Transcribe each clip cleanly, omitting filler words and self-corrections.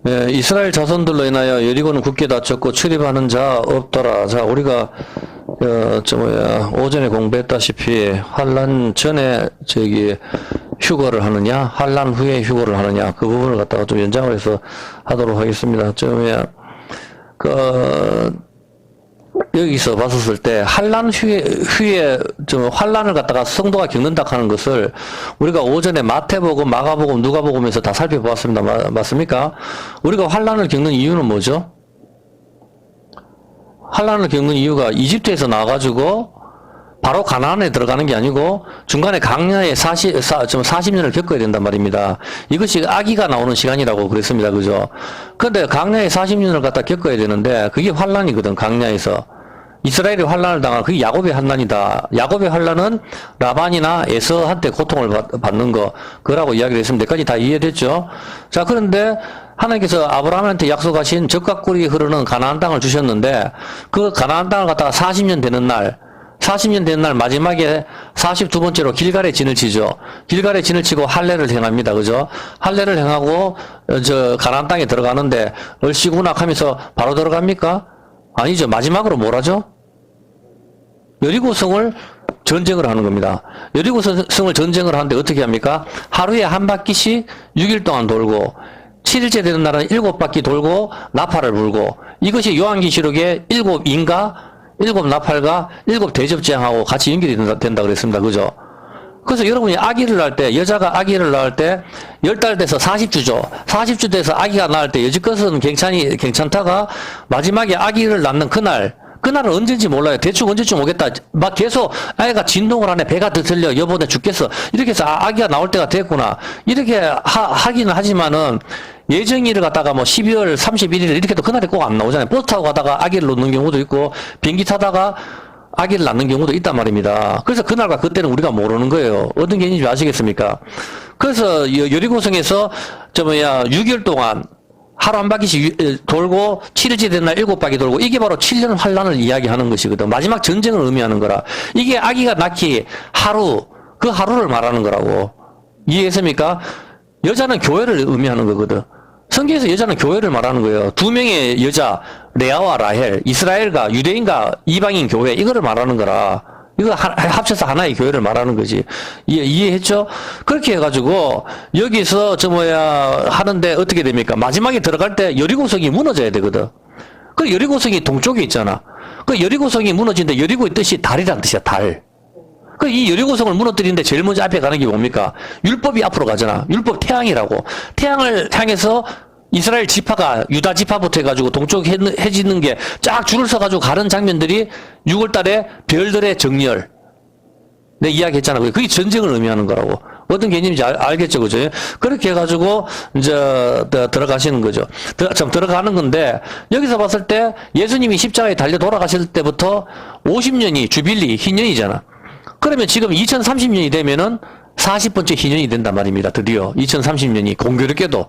예, 이스라엘 자손들로 인하여 여리고는 굳게 닫혔고 출입하는 자 없더라. 자, 우리가 오전에 공부했다시피 환란 전에 휴거를 하느냐, 환란 후에 휴거를 하느냐, 그 부분을 갖다가 좀 연장을 해서 하도록 하겠습니다. 여기서 봤었을 때 환란 후에 환란을 갖다가 성도가 겪는다 하는 것을 우리가 오전에 마태복음, 마가복음, 누가복음에서 다 살펴보았습니다. 맞습니까? 우리가 환란을 겪는 이유는 뭐죠? 환란을 겪는 이유가 이집트에서 나와가지고 바로 가나안에 들어가는 게 아니고 중간에 강야에 40년을 겪어야 된단 말입니다. 이것이 아기가 나오는 시간이라고 그랬습니다. 그죠? 근데 강야에 40년을 갖다 겪어야 되는데 그게 환란이거든. 강야에서. 이스라엘이 환란을 당한 그게 야곱의 환란이다. 야곱의 환란은 라반이나 에서한테 고통을 받는 거 그거라고 이야기를 했습니다. 여기까지 다 이해됐죠? 자, 그런데 하나님께서 아브라함한테 약속하신 젖과 꿀이 흐르는 가나안 땅을 주셨는데 그 가나안 땅을 갖다가 40년 되는 날 마지막에 42번째로 길갈에 진을 치죠. 길갈에 진을 치고 할례를 행합니다. 그죠? 할례를 행하고 가나안 땅에 들어가는데 얼씨구낙 하면서 바로 들어갑니까? 아니죠. 마지막으로 뭘 하죠? 여리고성을 전쟁을 하는 겁니다. 여리고성을 전쟁을 하는데 어떻게 합니까? 하루에 한 바퀴씩 6일 동안 돌고 7일째 되는 날은 7바퀴 돌고 나팔을 불고 이것이 요한계시록의 7인가 7나팔과 7대접재앙하고 같이 연결이 된다 그랬습니다. 그죠? 그래서 여러분이 아기를 낳을 때, 여자가 아기를 낳을 때 10달 돼서 40주죠. 40주 돼서 아기가 낳을 때 여지껏은 괜찮다가 마지막에 아기를 낳는 그날은 언제인지 몰라요. 대충 언제쯤 오겠다. 막 계속 아이가 진동을 하네. 배가 들려. 여보, 내 죽겠어. 이렇게 해서 아기가 나올 때가 됐구나. 이렇게 하기는 하지만은 예정일을 갖다가 12월 31일 이렇게도 그날이 꼭 안 나오잖아요. 버스 타고 가다가 아기를 놓는 경우도 있고 비행기 타다가 아기를 낳는 경우도 있단 말입니다. 그래서 그날과 그때는 우리가 모르는 거예요. 어떤 개념인지 아시겠습니까? 그래서 여리고성에서 6개월 동안 하루 한 바퀴씩 돌고 7일째 된 날 7바퀴 돌고 이게 바로 7년 환란을 이야기하는 것이거든. 마지막 전쟁을 의미하는 거라. 이게 아기가 낳기 그 하루를 말하는 거라고. 이해했습니까? 여자는 교회를 의미하는 거거든. 성경에서 여자는 교회를 말하는 거예요. 두 명의 여자, 레아와 라헬, 이스라엘과 유대인과 이방인 교회, 이거를 말하는 거라. 이거 합쳐서 하나의 교회를 말하는 거지. 이해했죠? 그렇게 해가지고, 여기서 하는데 어떻게 됩니까? 마지막에 들어갈 때 여리고성이 무너져야 되거든. 그 여리고성이 동쪽에 있잖아. 그 여리고성이 무너지는데 여리고의 뜻이 달이란 뜻이야, 달. 이 여리고성을 무너뜨리는데 제일 먼저 앞에 가는 게 뭡니까? 율법이 앞으로 가잖아. 율법 태양이라고. 태양을 향해서 이스라엘 지파가 유다 지파부터 해가지고 동쪽 해지는 게 쫙 줄을 서가지고 가는 장면들이 6월 달에 별들의 정렬. 내 이야기 했잖아. 그게 전쟁을 의미하는 거라고. 어떤 개념인지 알겠죠, 그죠? 그렇게 해가지고, 들어가시는 거죠. 들어가는 건데, 여기서 봤을 때, 예수님이 십자가에 달려 돌아가실 때부터 50년이 주빌리, 희년이잖아. 그러면 지금 2030년이 되면은 40번째 희년이 된단 말입니다. 드디어. 2030년이 공교롭게도.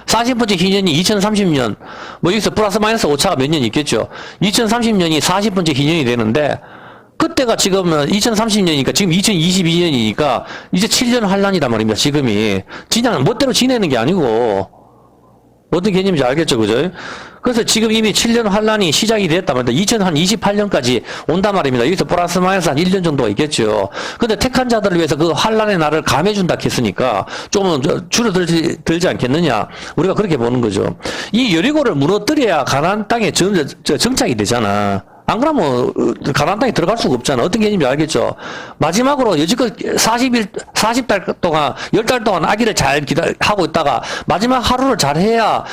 40번째 희년이 2030년, 여기서 플러스 마이너스 오차가 몇 년 있겠죠. 2030년이 40번째 희년이 되는데, 그때가 지금 2030년이니까 지금 2022년이니까 이제 7년 환란이란 말입니다. 지금이. 그냥 멋대로 지내는 게 아니고, 어떤 개념인지 알겠죠, 그죠? 그래서 지금 이미 7년 환란이 시작이 됐단 말입니다. 2028년까지 온단 말입니다. 여기서 플러스 마이너스 한 1년 정도가 있겠죠. 근데 택한 자들을 위해서 그 환란의 날을 감해준다 했으니까 조금 줄어들지 않겠느냐. 우리가 그렇게 보는 거죠. 이 여리고를 무너뜨려야 가나안 땅에 정착이 되잖아. 안 그러면 가나안 땅에 들어갈 수가 없잖아. 어떤 개념인지 알겠죠? 마지막으로 여지껏 40달 동안 10달 동안 아기를 잘 하고 있다가 마지막 하루를 잘 해야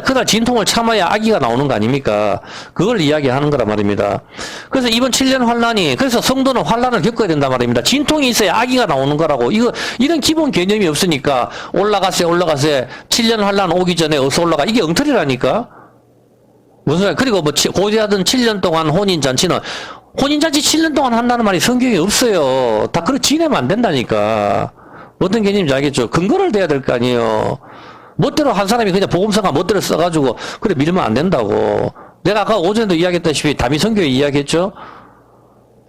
그날 진통을 참아야 아기가 나오는 거 아닙니까? 그걸 이야기하는 거란 말입니다. 그래서 이번 7년 환란이 그래서 성도는 환란을 겪어야 된단 말입니다. 진통이 있어야 아기가 나오는 거라고. 이런 기본 개념이 없으니까 올라가세요. 7년 환란 오기 전에 어서 올라가. 이게 엉터리라니까. 무슨 소리야? 그리고 고대하던 7년 동안 혼인잔치는 혼인잔치 7년 동안 한다는 말이 성경에 없어요. 다 그렇게 지내면 안 된다니까. 어떤 개념인지 알겠죠? 근거를 대야 될 거 아니에요. 멋대로 한 사람이 그냥 복음서가 멋대로 써가지고 그래 밀면 안 된다고. 내가 아까 오전에도 이야기했다시피 다미선교회 이야기했죠?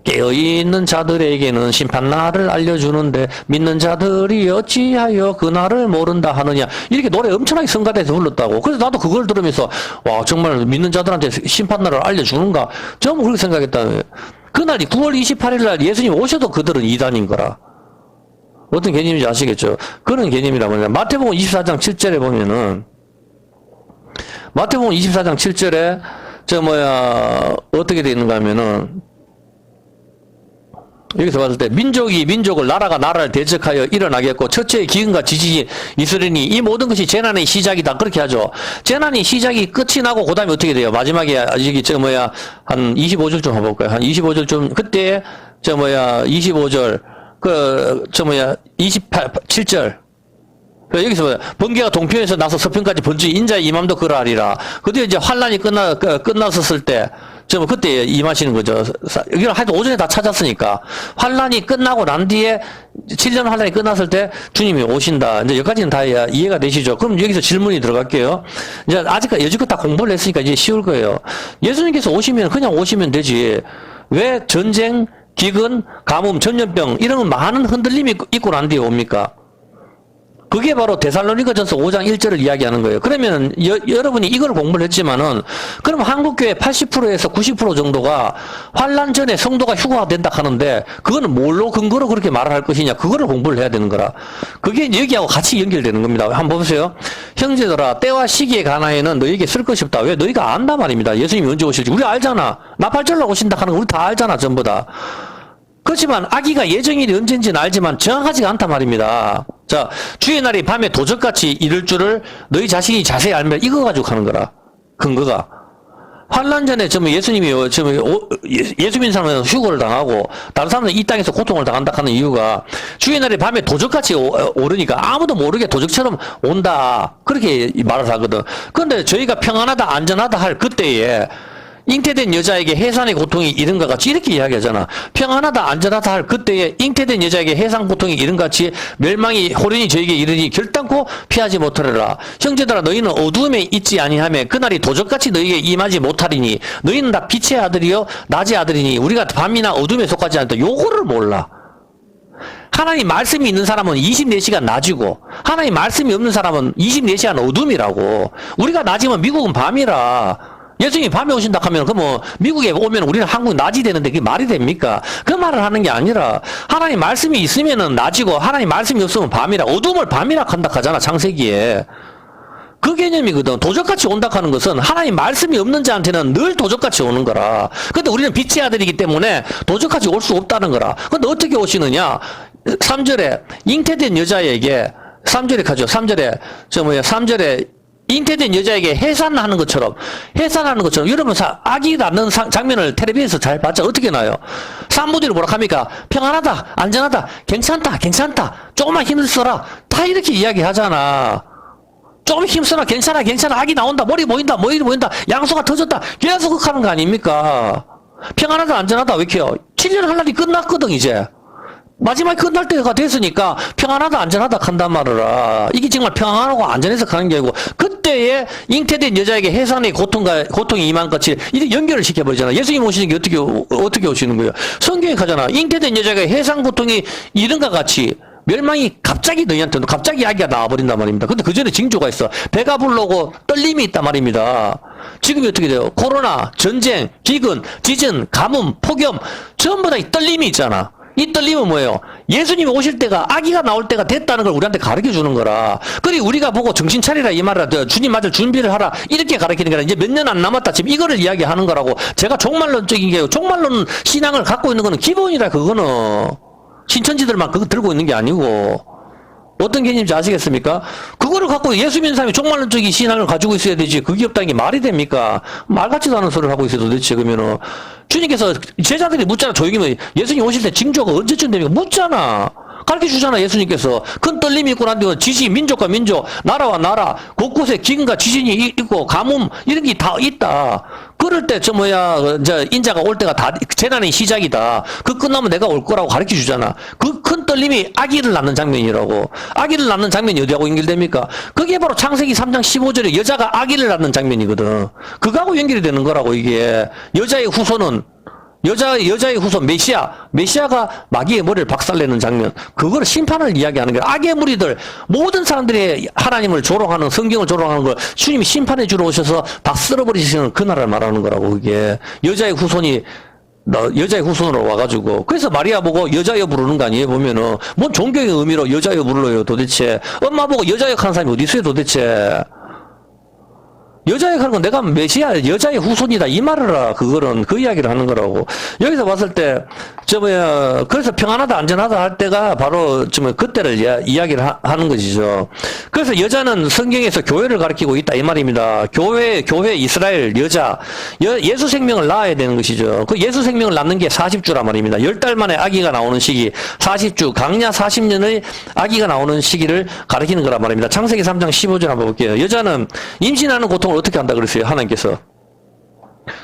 깨어있는 자들에게는 심판날을 알려주는데 믿는 자들이 어찌하여 그날을 모른다 하느냐. 이렇게 노래 엄청나게 성가대에서 불렀다고. 그래서 나도 그걸 들으면서 와 정말 믿는 자들한테 심판날을 알려주는가. 전부 그렇게 생각했다. 그날이 9월 28일 날 예수님 오셔도 그들은 이단인 거라. 어떤 개념인지 아시겠죠? 그런 개념이라 뭐냐. 마태복음 24장 7절에 보면은 마태복음 24장 7절에 어떻게 되어 있는가 하면은 여기서 봤을 때 민족이 민족을 나라가 나라를 대적하여 일어나겠고 첫째의 기근과 지진이 있으리니 이 모든 것이 재난의 시작이다. 그렇게 하죠. 재난이 시작이 끝이 나고 그 다음에 어떻게 돼요? 마지막에 여기 한 25절 좀 해볼까요? 한 25절 좀 그때 25절 7절 여기서 번개가 동편에서 나서 서편까지 번지 인자의 임함도 그러하리라. 그때 이제 환란이 끝났었을 때 그때 임하시는 거죠. 여기를 하여튼 오전에 다 찾았으니까 환란이 끝나고 난 뒤에 7년 환란이 끝났을 때 주님이 오신다. 이제 여기까지는 다 이해가 되시죠? 그럼 여기서 질문이 들어갈게요. 이제 아직까지 여지껏 다 공부를 했으니까 이제 쉬울 거예요. 예수님께서 오시면 그냥 오시면 되지. 왜 전쟁, 기근, 가뭄, 전염병 이런 많은 흔들림이 있고 난 뒤에 옵니까? 그게 바로 데살로니가전서 5장 1절을 이야기하는 거예요. 그러면 여러분이 이걸 공부를 했지만은 그럼 한국교회 80%에서 90% 정도가 환란 전에 성도가 휴가된다 하는데 그거는 뭘로 근거로 그렇게 말을 할 것이냐, 그거를 공부를 해야 되는 거라. 그게 여기하고 같이 연결되는 겁니다. 한번 보세요. 형제들아, 때와 시기에 관하여는 너희에게 쓸 것이 없다. 왜? 너희가 안단 말입니다. 예수님이 언제 오실지. 우리 알잖아. 나팔절로 오신다 하는 거 우리 다 알잖아, 전부 다. 그렇지만 아기가 예정일이 언젠지는 알지만 정확하지가 않단 말입니다. 자, 주의 날이 밤에 도적같이 이를 줄을 너희 자신이 자세히 알면 이거 가지고 하는 거라. 근거가. 환란 전에 예수님이 예수 믿는 사람은 휴거를 당하고 다른 사람은 이 땅에서 고통을 당한다 하는 이유가 주의 날이 밤에 도적같이 오르니까 아무도 모르게 도적처럼 온다. 그렇게 말을 하거든. 그런데 저희가 평안하다, 안전하다 할 그때에 잉태된 여자에게 해산의 고통이 이른 것 같이 이렇게 이야기하잖아. 평안하다 안전하다 할 그때에 잉태된 여자에게 해산 고통이 이른 것 같이 멸망이 호련히 저에게 이르니 결단코 피하지 못하리라. 형제들아, 너희는 어두움에 있지 아니하며 그날이 도적같이 너희에게 임하지 못하리니 너희는 다 빛의 아들이요 낮의 아들이니 우리가 밤이나 어둠에 속하지 않다. 요거를 몰라. 하나님 말씀이 있는 사람은 24시간 낮이고 하나님 말씀이 없는 사람은 24시간 어둠이라고. 우리가 낮이면 미국은 밤이라. 예수님이 밤에 오신다 하면, 미국에 오면 우리는 한국 낮이 되는데 그게 말이 됩니까? 그 말을 하는 게 아니라, 하나님 말씀이 있으면은 낮이고, 하나님 말씀이 없으면 밤이라, 어둠을 밤이라 한다 하잖아, 창세기에. 그 개념이거든. 도적같이 온다 하는 것은 하나님 말씀이 없는 자한테는 늘 도적같이 오는 거라. 근데 우리는 빛의 아들이기 때문에 도적같이 올 수 없다는 거라. 근데 어떻게 오시느냐? 3절에, 잉태된 여자에게, 3절에 가죠. 3절에, 잉태된 여자에게 해산하는 것처럼 여러분 아기 낳는 장면을 텔레비에서 잘 봤죠? 어떻게 나요? 산모들이 뭐라 합니까? 평안하다, 안전하다, 괜찮다, 조금만 힘을 써라, 다 이렇게 이야기하잖아. 조금 힘써라, 괜찮아, 아기 나온다, 머리 보인다, 양소가 터졌다, 계속 하는 거 아닙니까? 평안하다, 안전하다, 왜 이렇게요? 7년 할 날이 끝났거든, 이제. 마지막에 끝날 때가 됐으니까 평안하다 안전하다 한단 말이라. 이게 정말 평안하고 안전해서 가는 게 아니고 그때에 잉태된 여자에게 해산의 고통이 임한 것이 이제 연결을 시켜버리잖아. 예수님 오시는 게 어떻게 오시는 거예요? 성경에 가잖아. 잉태된 여자가 해산 고통이 이른과 같이 멸망이 갑자기 너희한테 갑자기 아기가 나와버린단 말입니다. 근데 그 전에 징조가 있어. 배가 불러오고 떨림이 있단 말입니다. 지금이 어떻게 돼요? 코로나, 전쟁, 기근, 지진, 가뭄, 폭염 전부 다 이 떨림이 있잖아. 이 떨림은 뭐예요? 예수님이 오실 때가 아기가 나올 때가 됐다는 걸 우리한테 가르쳐 주는 거라. 그리고 우리가 보고 정신 차리라 이 말이라 주님 맞을 준비를 하라 이렇게 가르치는 거라. 이제 몇 년 안 남았다 지금 이거를 이야기하는 거라고. 제가 종말론적인 게 종말론 신앙을 갖고 있는 거는 기본이라. 그거는 신천지들만 그거 들고 있는 게 아니고. 어떤 개념인지 아시겠습니까? 그거를 갖고 예수 믿는 사람이 종말론적인 신앙을 가지고 있어야 되지. 그게 없다는 게 말이 됩니까? 말 같지도 않은 소리를 하고 있어도 도대체. 그러면은 주님께서 제자들이 묻잖아. 조용히 예수님 오실 때 징조가 언제쯤 됩니까? 묻잖아. 가르쳐 주잖아. 예수님께서 큰 떨림이 있고 난 뒤에 지시 민족과 민족, 나라와 나라 곳곳에 기근과 지진이 있고 가뭄 이런 게 다 있다. 그럴 때 인자가 올 때가 다 재난의 시작이다. 그 끝나면 내가 올 거라고 가르쳐 주잖아. 그 큰 떨림이 아기를 낳는 장면이라고. 아기를 낳는 장면이 어디하고 연결됩니까? 그게 바로 창세기 3장 15절에 여자가 아기를 낳는 장면이거든. 그거하고 연결이 되는 거라고. 이게 여자의 후손은 여자의 후손 메시아가 마귀의 머리를 박살내는 장면, 그걸 심판을 이야기하는 거예요. 악의 무리들, 모든 사람들이 하나님을 조롱하는, 성경을 조롱하는 걸 주님이 심판해 주러 오셔서 다 쓸어버리시는 그 나라를 말하는 거라고. 그게 여자의 후손으로 와가지고, 그래서 마리아 보고 여자여 부르는 거 아니에요? 보면은 뭔 존경의 의미로 여자여 불러요 도대체. 엄마 보고 여자여 하는 사람이 어디 있어요 도대체. 여자의 하는 건 내가 메시아 여자의 후손이다 이 말을 그거는 그 이야기를 하는 거라고. 여기서 봤을 때 그래서 평안하다 안전하다 할 때가 바로 그때를 이야기를 하는 것이죠. 그래서 여자는 성경에서 교회를 가리키고 있다 이 말입니다. 교회 이스라엘 여자 예수 생명을 낳아야 되는 것이죠. 그 예수 생명을 낳는 게 40주란 말입니다. 10달 만에 아기가 나오는 시기 40주 강야 40년의 아기가 나오는 시기를 가리키는 거란 말입니다. 창세기 3장 15절 한번 볼게요. 여자는 임신하는 고통을 어떻게 한다 그랬어요? 하나님께서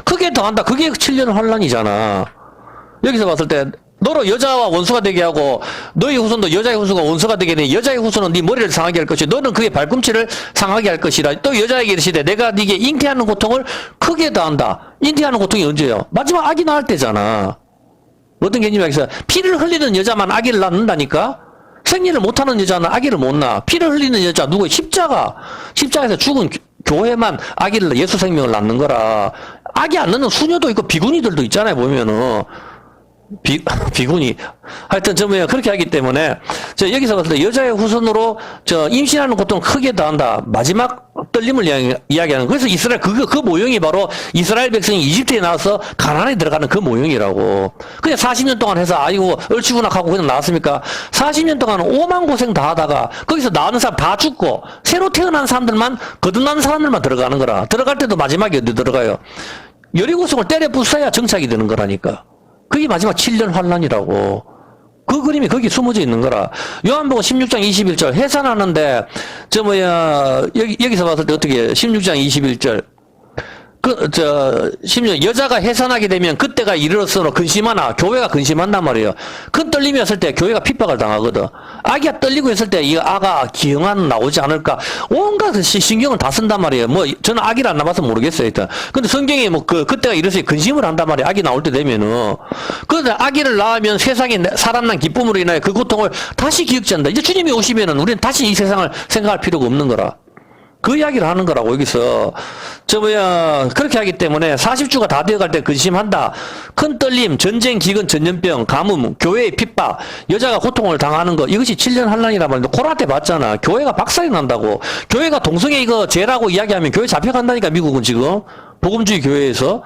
크게 더한다. 그게 7년 환란이잖아. 여기서 봤을 때 너로 여자와 원수가 되게 하고 너희 후손도 여자의 후손과 원수가 되게 되니 여자의 후손은 네 머리를 상하게 할 것이고 너는 그의 발꿈치를 상하게 할 것이라. 또 여자에게 이르시되 내가 네게 잉태하는 고통을 크게 더한다. 잉태하는 고통이 언제예요? 마지막 아기 낳을 때잖아. 어떤 개념이야? 피를 흘리는 여자만 아기를 낳는다니까? 생리를 못하는 여자는 아기를 못 낳아. 피를 흘리는 여자 누구예요? 십자가에서 죽은 교회만 아기를 예수 생명을 낳는 거라. 아기 안 낳는 수녀도 있고 비구니들도 있잖아요. 보면은 비구니 하여튼 그렇게 하기 때문에 여기서 봤을 때 여자의 후손으로 임신하는 고통을 크게 더한다. 마지막 떨림을 이야기하는. 그래서 이스라엘 그 모형이 바로 이스라엘 백성이 이집트에 나와서 가나안에 들어가는 그 모형이라고. 그냥 40년 동안 해서 아이고 얼추구나하고 그냥 나왔습니까? 40년 동안 오만 고생 다 하다가 거기서 나오는 사람 다 죽고 새로 태어난 사람들만 거듭난 사람들만 들어가는 거라. 들어갈 때도 마지막에 어디 들어가요? 여리고성을 때려 부숴야 정착이 되는 거라니까. 그게 마지막 7년 환란이라고. 그 그림이 거기 숨어져 있는 거라. 요한복음 16장 21절 해산하는데 여기서 봤을 때 어떻게 16장 21절 심지어 여자가 해산하게 되면 그때가 이르렀으므로 근심하나. 교회가 근심한단 말이에요. 큰 떨림이었을 때 교회가 핍박을 당하거든. 아기가 떨리고 있을 때 이 아가 기형안 나오지 않을까. 온갖 신경을 다 쓴단 말이에요. 저는 아기를 안 낳아서 모르겠어요, 일단. 근데 성경에 그때가 이르렀으니 근심을 한단 말이에요. 아기 나올 때 되면은. 그런데 아기를 낳으면 세상에 살아난 기쁨으로 인하여 그 고통을 다시 기억지 않는다. 이제 주님이 오시면은 우리는 다시 이 세상을 생각할 필요가 없는 거라. 그 이야기를 하는 거라고, 여기서. 그렇게 하기 때문에 40주가 다 되어갈 때 근심한다. 큰 떨림, 전쟁, 기근, 전염병, 가뭄, 교회의 핍박, 여자가 고통을 당하는 거, 이것이 7년 환란이란 말인데, 코로나 때 봤잖아. 교회가 박살이 난다고. 교회가 동성애 이거 죄라고 이야기하면 교회 잡혀간다니까, 미국은 지금. 복음주의 교회에서.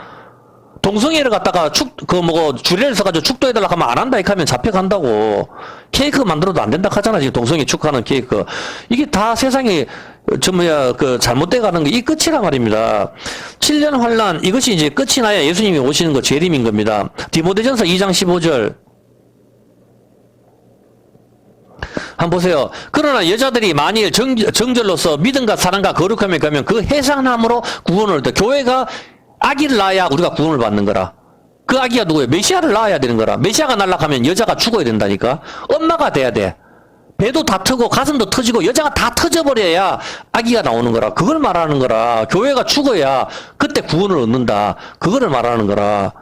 동성애를 갖다가 주례를 써가지고 축도해달라고 하면 안 한다 이렇게 하면 잡혀간다고. 케이크 만들어도 안 된다 하잖아 지금. 동성애 축하하는 케이크. 이게 다 세상에 잘못돼 가는 게 이 끝이란 말입니다. 7년 환란, 이것이 이제 끝이 나야 예수님이 오시는 거 재림인 겁니다. 디모데전서 2장 15절 한번 보세요. 그러나 여자들이 만일 정절로서 믿음과 사랑과 거룩함에 가면 그 해산함으로 구원을 얻다. 교회가 아기를 낳아야 우리가 구원을 받는 거라. 그 아기가 누구예요? 메시아를 낳아야 되는 거라. 메시아가 날아가면 여자가 죽어야 된다니까. 엄마가 돼야 돼. 배도 다 트고 가슴도 터지고 여자가 다 터져버려야 아기가 나오는 거라. 그걸 말하는 거라. 교회가 죽어야 그때 구원을 얻는다. 그거를 말하는 거라.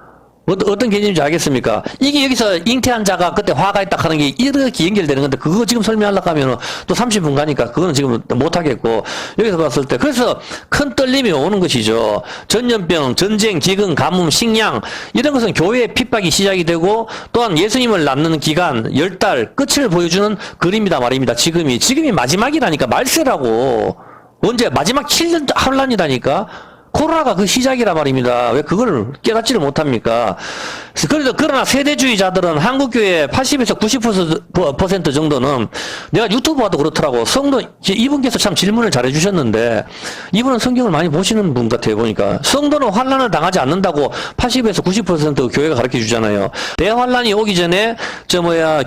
어떤 개념인지 알겠습니까? 이게 여기서 잉태한 자가 그때 화가 있다 하는 게 이렇게 연결되는 건데, 그거 지금 설명하려고 하면 또 30분 가니까 그거는 지금 못하겠고, 여기서 봤을 때, 그래서 큰 떨림이 오는 것이죠. 전염병, 전쟁, 기근, 가뭄, 식량, 이런 것은 교회의 핍박이 시작이 되고, 또한 예수님을 낳는 기간, 10달, 끝을 보여주는 그림이다 말입니다. 지금이 마지막이라니까, 말세라고. 언제? 마지막 7년 환란이라니까. 코로나가 그 시작이라 말입니다. 왜 그걸 깨닫지를 못합니까? 그러나 세대주의자들은 한국교회 80에서 90% 정도는, 내가 유튜브 봐도 그렇더라고. 이분께서 참 질문을 잘 해주셨는데, 이분은 성경을 많이 보시는 분 같아요, 보니까. 성도는 환란을 당하지 않는다고 80에서 90% 교회가 가르쳐 주잖아요. 대환란이 오기 전에,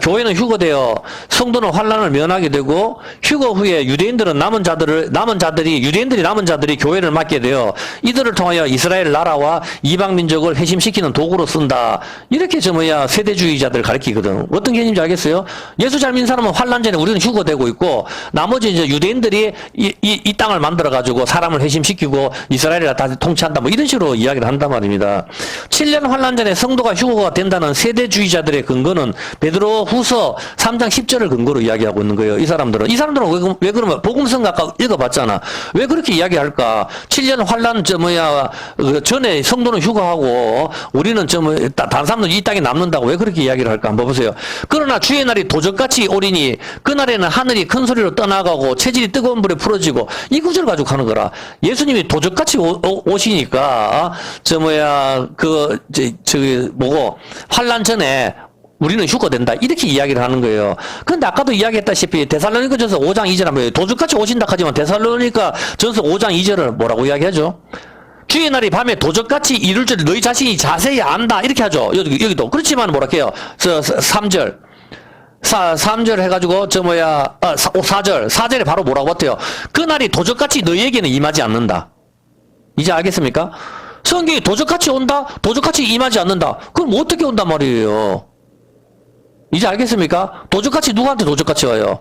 교회는 휴거되어 성도는 환란을 면하게 되고, 휴거 후에 유대인들이 남은 자들이 교회를 맡게 되어, 이들을 통하여 이스라엘 나라와 이방 민족을 회심시키는 도구로 쓴다. 이렇게 세대주의자들 가르치거든. 어떤 개념인지 알겠어요? 예수 잘 믿는 사람은 환란 전에 우리는 휴거되고 있고, 나머지 이제 유대인들이 이 땅을 만들어가지고 사람을 회심시키고 이스라엘을 다 통치한다. 뭐 이런 식으로 이야기를 한단 말입니다. 7년 환란 전에 성도가 휴거가 된다는 세대주의자들의 근거는 베드로 후서 3장 10절을 근거로 이야기하고 있는 거예요. 이 사람들은 왜 그러면 복음성 아까 읽어봤잖아. 왜 그렇게 이야기할까? 7년 환란 그 전에 성도는 휴거하고 우리는 다른 사람들은 이 땅에 남는다고 왜 그렇게 이야기를 할까? 한번 보세요. 그러나 주의 날이 도적같이 오리니 그날에는 하늘이 큰 소리로 떠나가고 체질이 뜨거운 불에 풀어지고 이 구절을 가지고 하는 거라. 예수님이 도적같이 오시니까 환란 전에 우리는 휴거된다. 이렇게 이야기를 하는 거예요. 그런데 아까도 이야기했다시피 데살로니가 전서 5장 2절 하면 도적같이 오신다 하지만 데살로니가 전서 5장 2절을 뭐라고 이야기하죠? 주의 날이 밤에 도적같이 이룰 줄 너희 자신이 자세히 안다. 이렇게 하죠. 여기도. 그렇지만 뭐라 해요? 3절. 3절 해가지고 4절에 바로 뭐라고 같아요? 그날이 도적같이 너희에게는 임하지 않는다. 이제 알겠습니까? 성경이 도적같이 온다? 도적같이 임하지 않는다. 그럼 어떻게 온단 말이에요? 이제 알겠습니까? 도적같이 누구한테 도적같이 와요?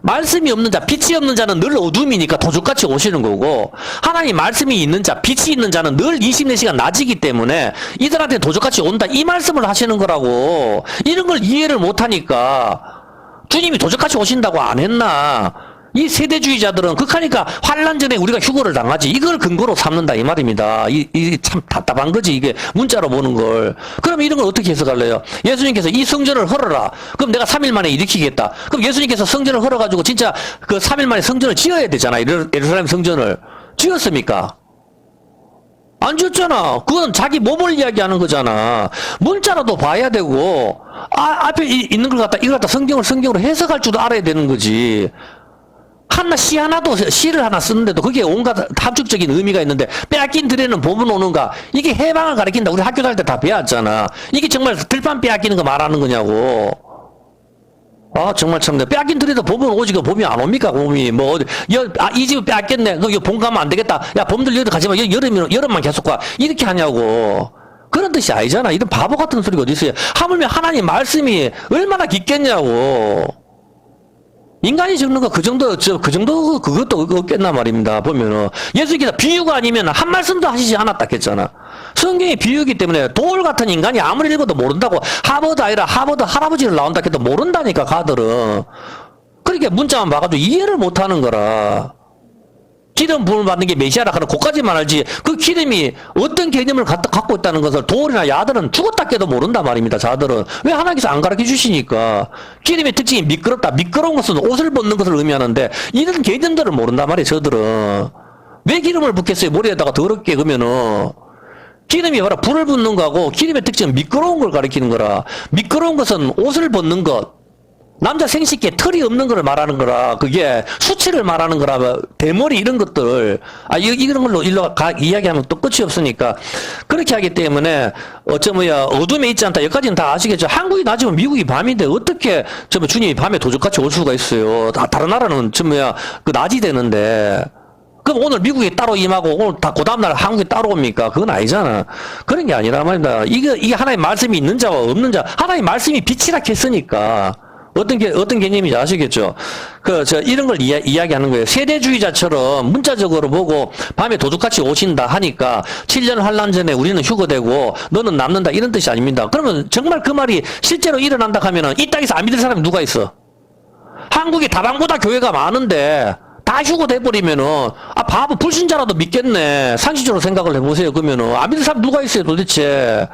말씀이 없는 자, 빛이 없는 자는 늘 어둠이니까 도적같이 오시는 거고, 하나님 말씀이 있는 자, 빛이 있는 자는 늘 24시간 낮이기 때문에 이들한테 도적같이 온다. 이 말씀을 하시는 거라고. 이런 걸 이해를 못하니까 주님이 도적같이 오신다고 안 했나? 이 세대주의자들은 극하니까 환란 전에 우리가 휴거를 당하지 이걸 근거로 삼는다 이 말입니다. 이 참 답답한 거지 이게 문자로 보는 걸. 그럼 이런 걸 어떻게 해석할래요? 예수님께서 이 성전을 헐어라. 그럼 내가 3일 만에 일으키겠다. 그럼 예수님께서 성전을 헐어가지고 진짜 그 3일 만에 성전을 지어야 되잖아. 예루살렘 성전을 지었습니까? 안 지었잖아. 그건 자기 몸을 이야기하는 거잖아. 문자라도 봐야 되고 앞에 있는 걸 갖다 이걸 갖다 성경으로 해석할 줄도 알아야 되는 거지. 시를 하나 쓰는데도 그게 온갖 함축적인 의미가 있는데 빼앗긴 들에는 복은 오는가? 이게 해방을 가리킨다. 우리 학교 다닐 때 다 배웠잖아. 이게 정말 들판 빼앗기는 거 말하는 거냐고. 아, 정말 참, 빼앗긴 들에도 법은 오지, 법이 안 옵니까, 법이. 이 집을 빼앗겼네. 봄 가면 안 되겠다. 야, 봄들 여기 가지 마. 여름만 계속 가. 이렇게 하냐고. 그런 뜻이 아니잖아. 이런 바보 같은 소리가 어디 있어요. 하물며 하나님 말씀이 얼마나 깊겠냐고. 인간이 적는 거 그것도 없겠나 말입니다. 보면은. 예수님께서 비유가 아니면 한 말씀도 하시지 않았다 했잖아. 성경이 비유이기 때문에 돌 같은 인간이 아무리 읽어도 모른다고. 하버드 아니라 하버드 할아버지를 나온다 해도 모른다니까, 가들은. 그러니까 문자만 봐가지고 이해를 못 하는 거라. 기름 부음을 받는 게 메시아라 하는 그까지만 알지 그 기름이 어떤 개념을 갖고 있다는 것을 돌이나 야들은 죽었다 깨도 모른단 말입니다. 자들은 왜 하나님께서 안 가르쳐 주시니까. 기름의 특징이 미끄럽다. 미끄러운 것은 옷을 벗는 것을 의미하는데 이런 개념들을 모른단 말이에요. 저들은 왜 기름을 붓겠어요? 머리에다가 더럽게. 그러면은 기름이 바로 불을 붓는 거하고 기름의 특징은 미끄러운 걸 가리키는 거라. 미끄러운 것은 옷을 벗는 것, 남자 생식기에 털이 없는 걸 말하는 거라. 그게 수치를 말하는 거라. 대머리 이런 것들. 이런 걸로 이야기하면 또 끝이 없으니까. 그렇게 하기 때문에 어둠에 있지 않다. 여기까지는 다 아시겠죠. 한국이 낮이면 미국이 밤인데 어떻게 주님이 밤에 도적같이 올 수가 있어요. 다른 나라는 그 낮이 되는데. 그럼 오늘 미국이 따로 임하고 오늘 그 다음날 한국이 따로 옵니까? 그건 아니잖아. 그런 게 아니라 말입니다. 이게 하나의 말씀이 있는 자와 없는 자. 하나의 말씀이 빛이라 했으니까. 어떤 개념인지 아시겠죠? 이런 걸 이야기하는 거예요. 세대주의자처럼 문자적으로 보고 밤에 도둑같이 오신다 하니까 7년 환란 전에 우리는 휴거되고 너는 남는다 이런 뜻이 아닙니다. 그러면 정말 그 말이 실제로 일어난다 하면은 이 땅에서 안 믿을 사람이 누가 있어? 한국이 다방보다 교회가 많은데 다 휴거돼버리면은 바보 불신자라도 믿겠네. 상식적으로 생각을 해보세요. 그러면은 안 믿을 사람 누가 있어요 도대체?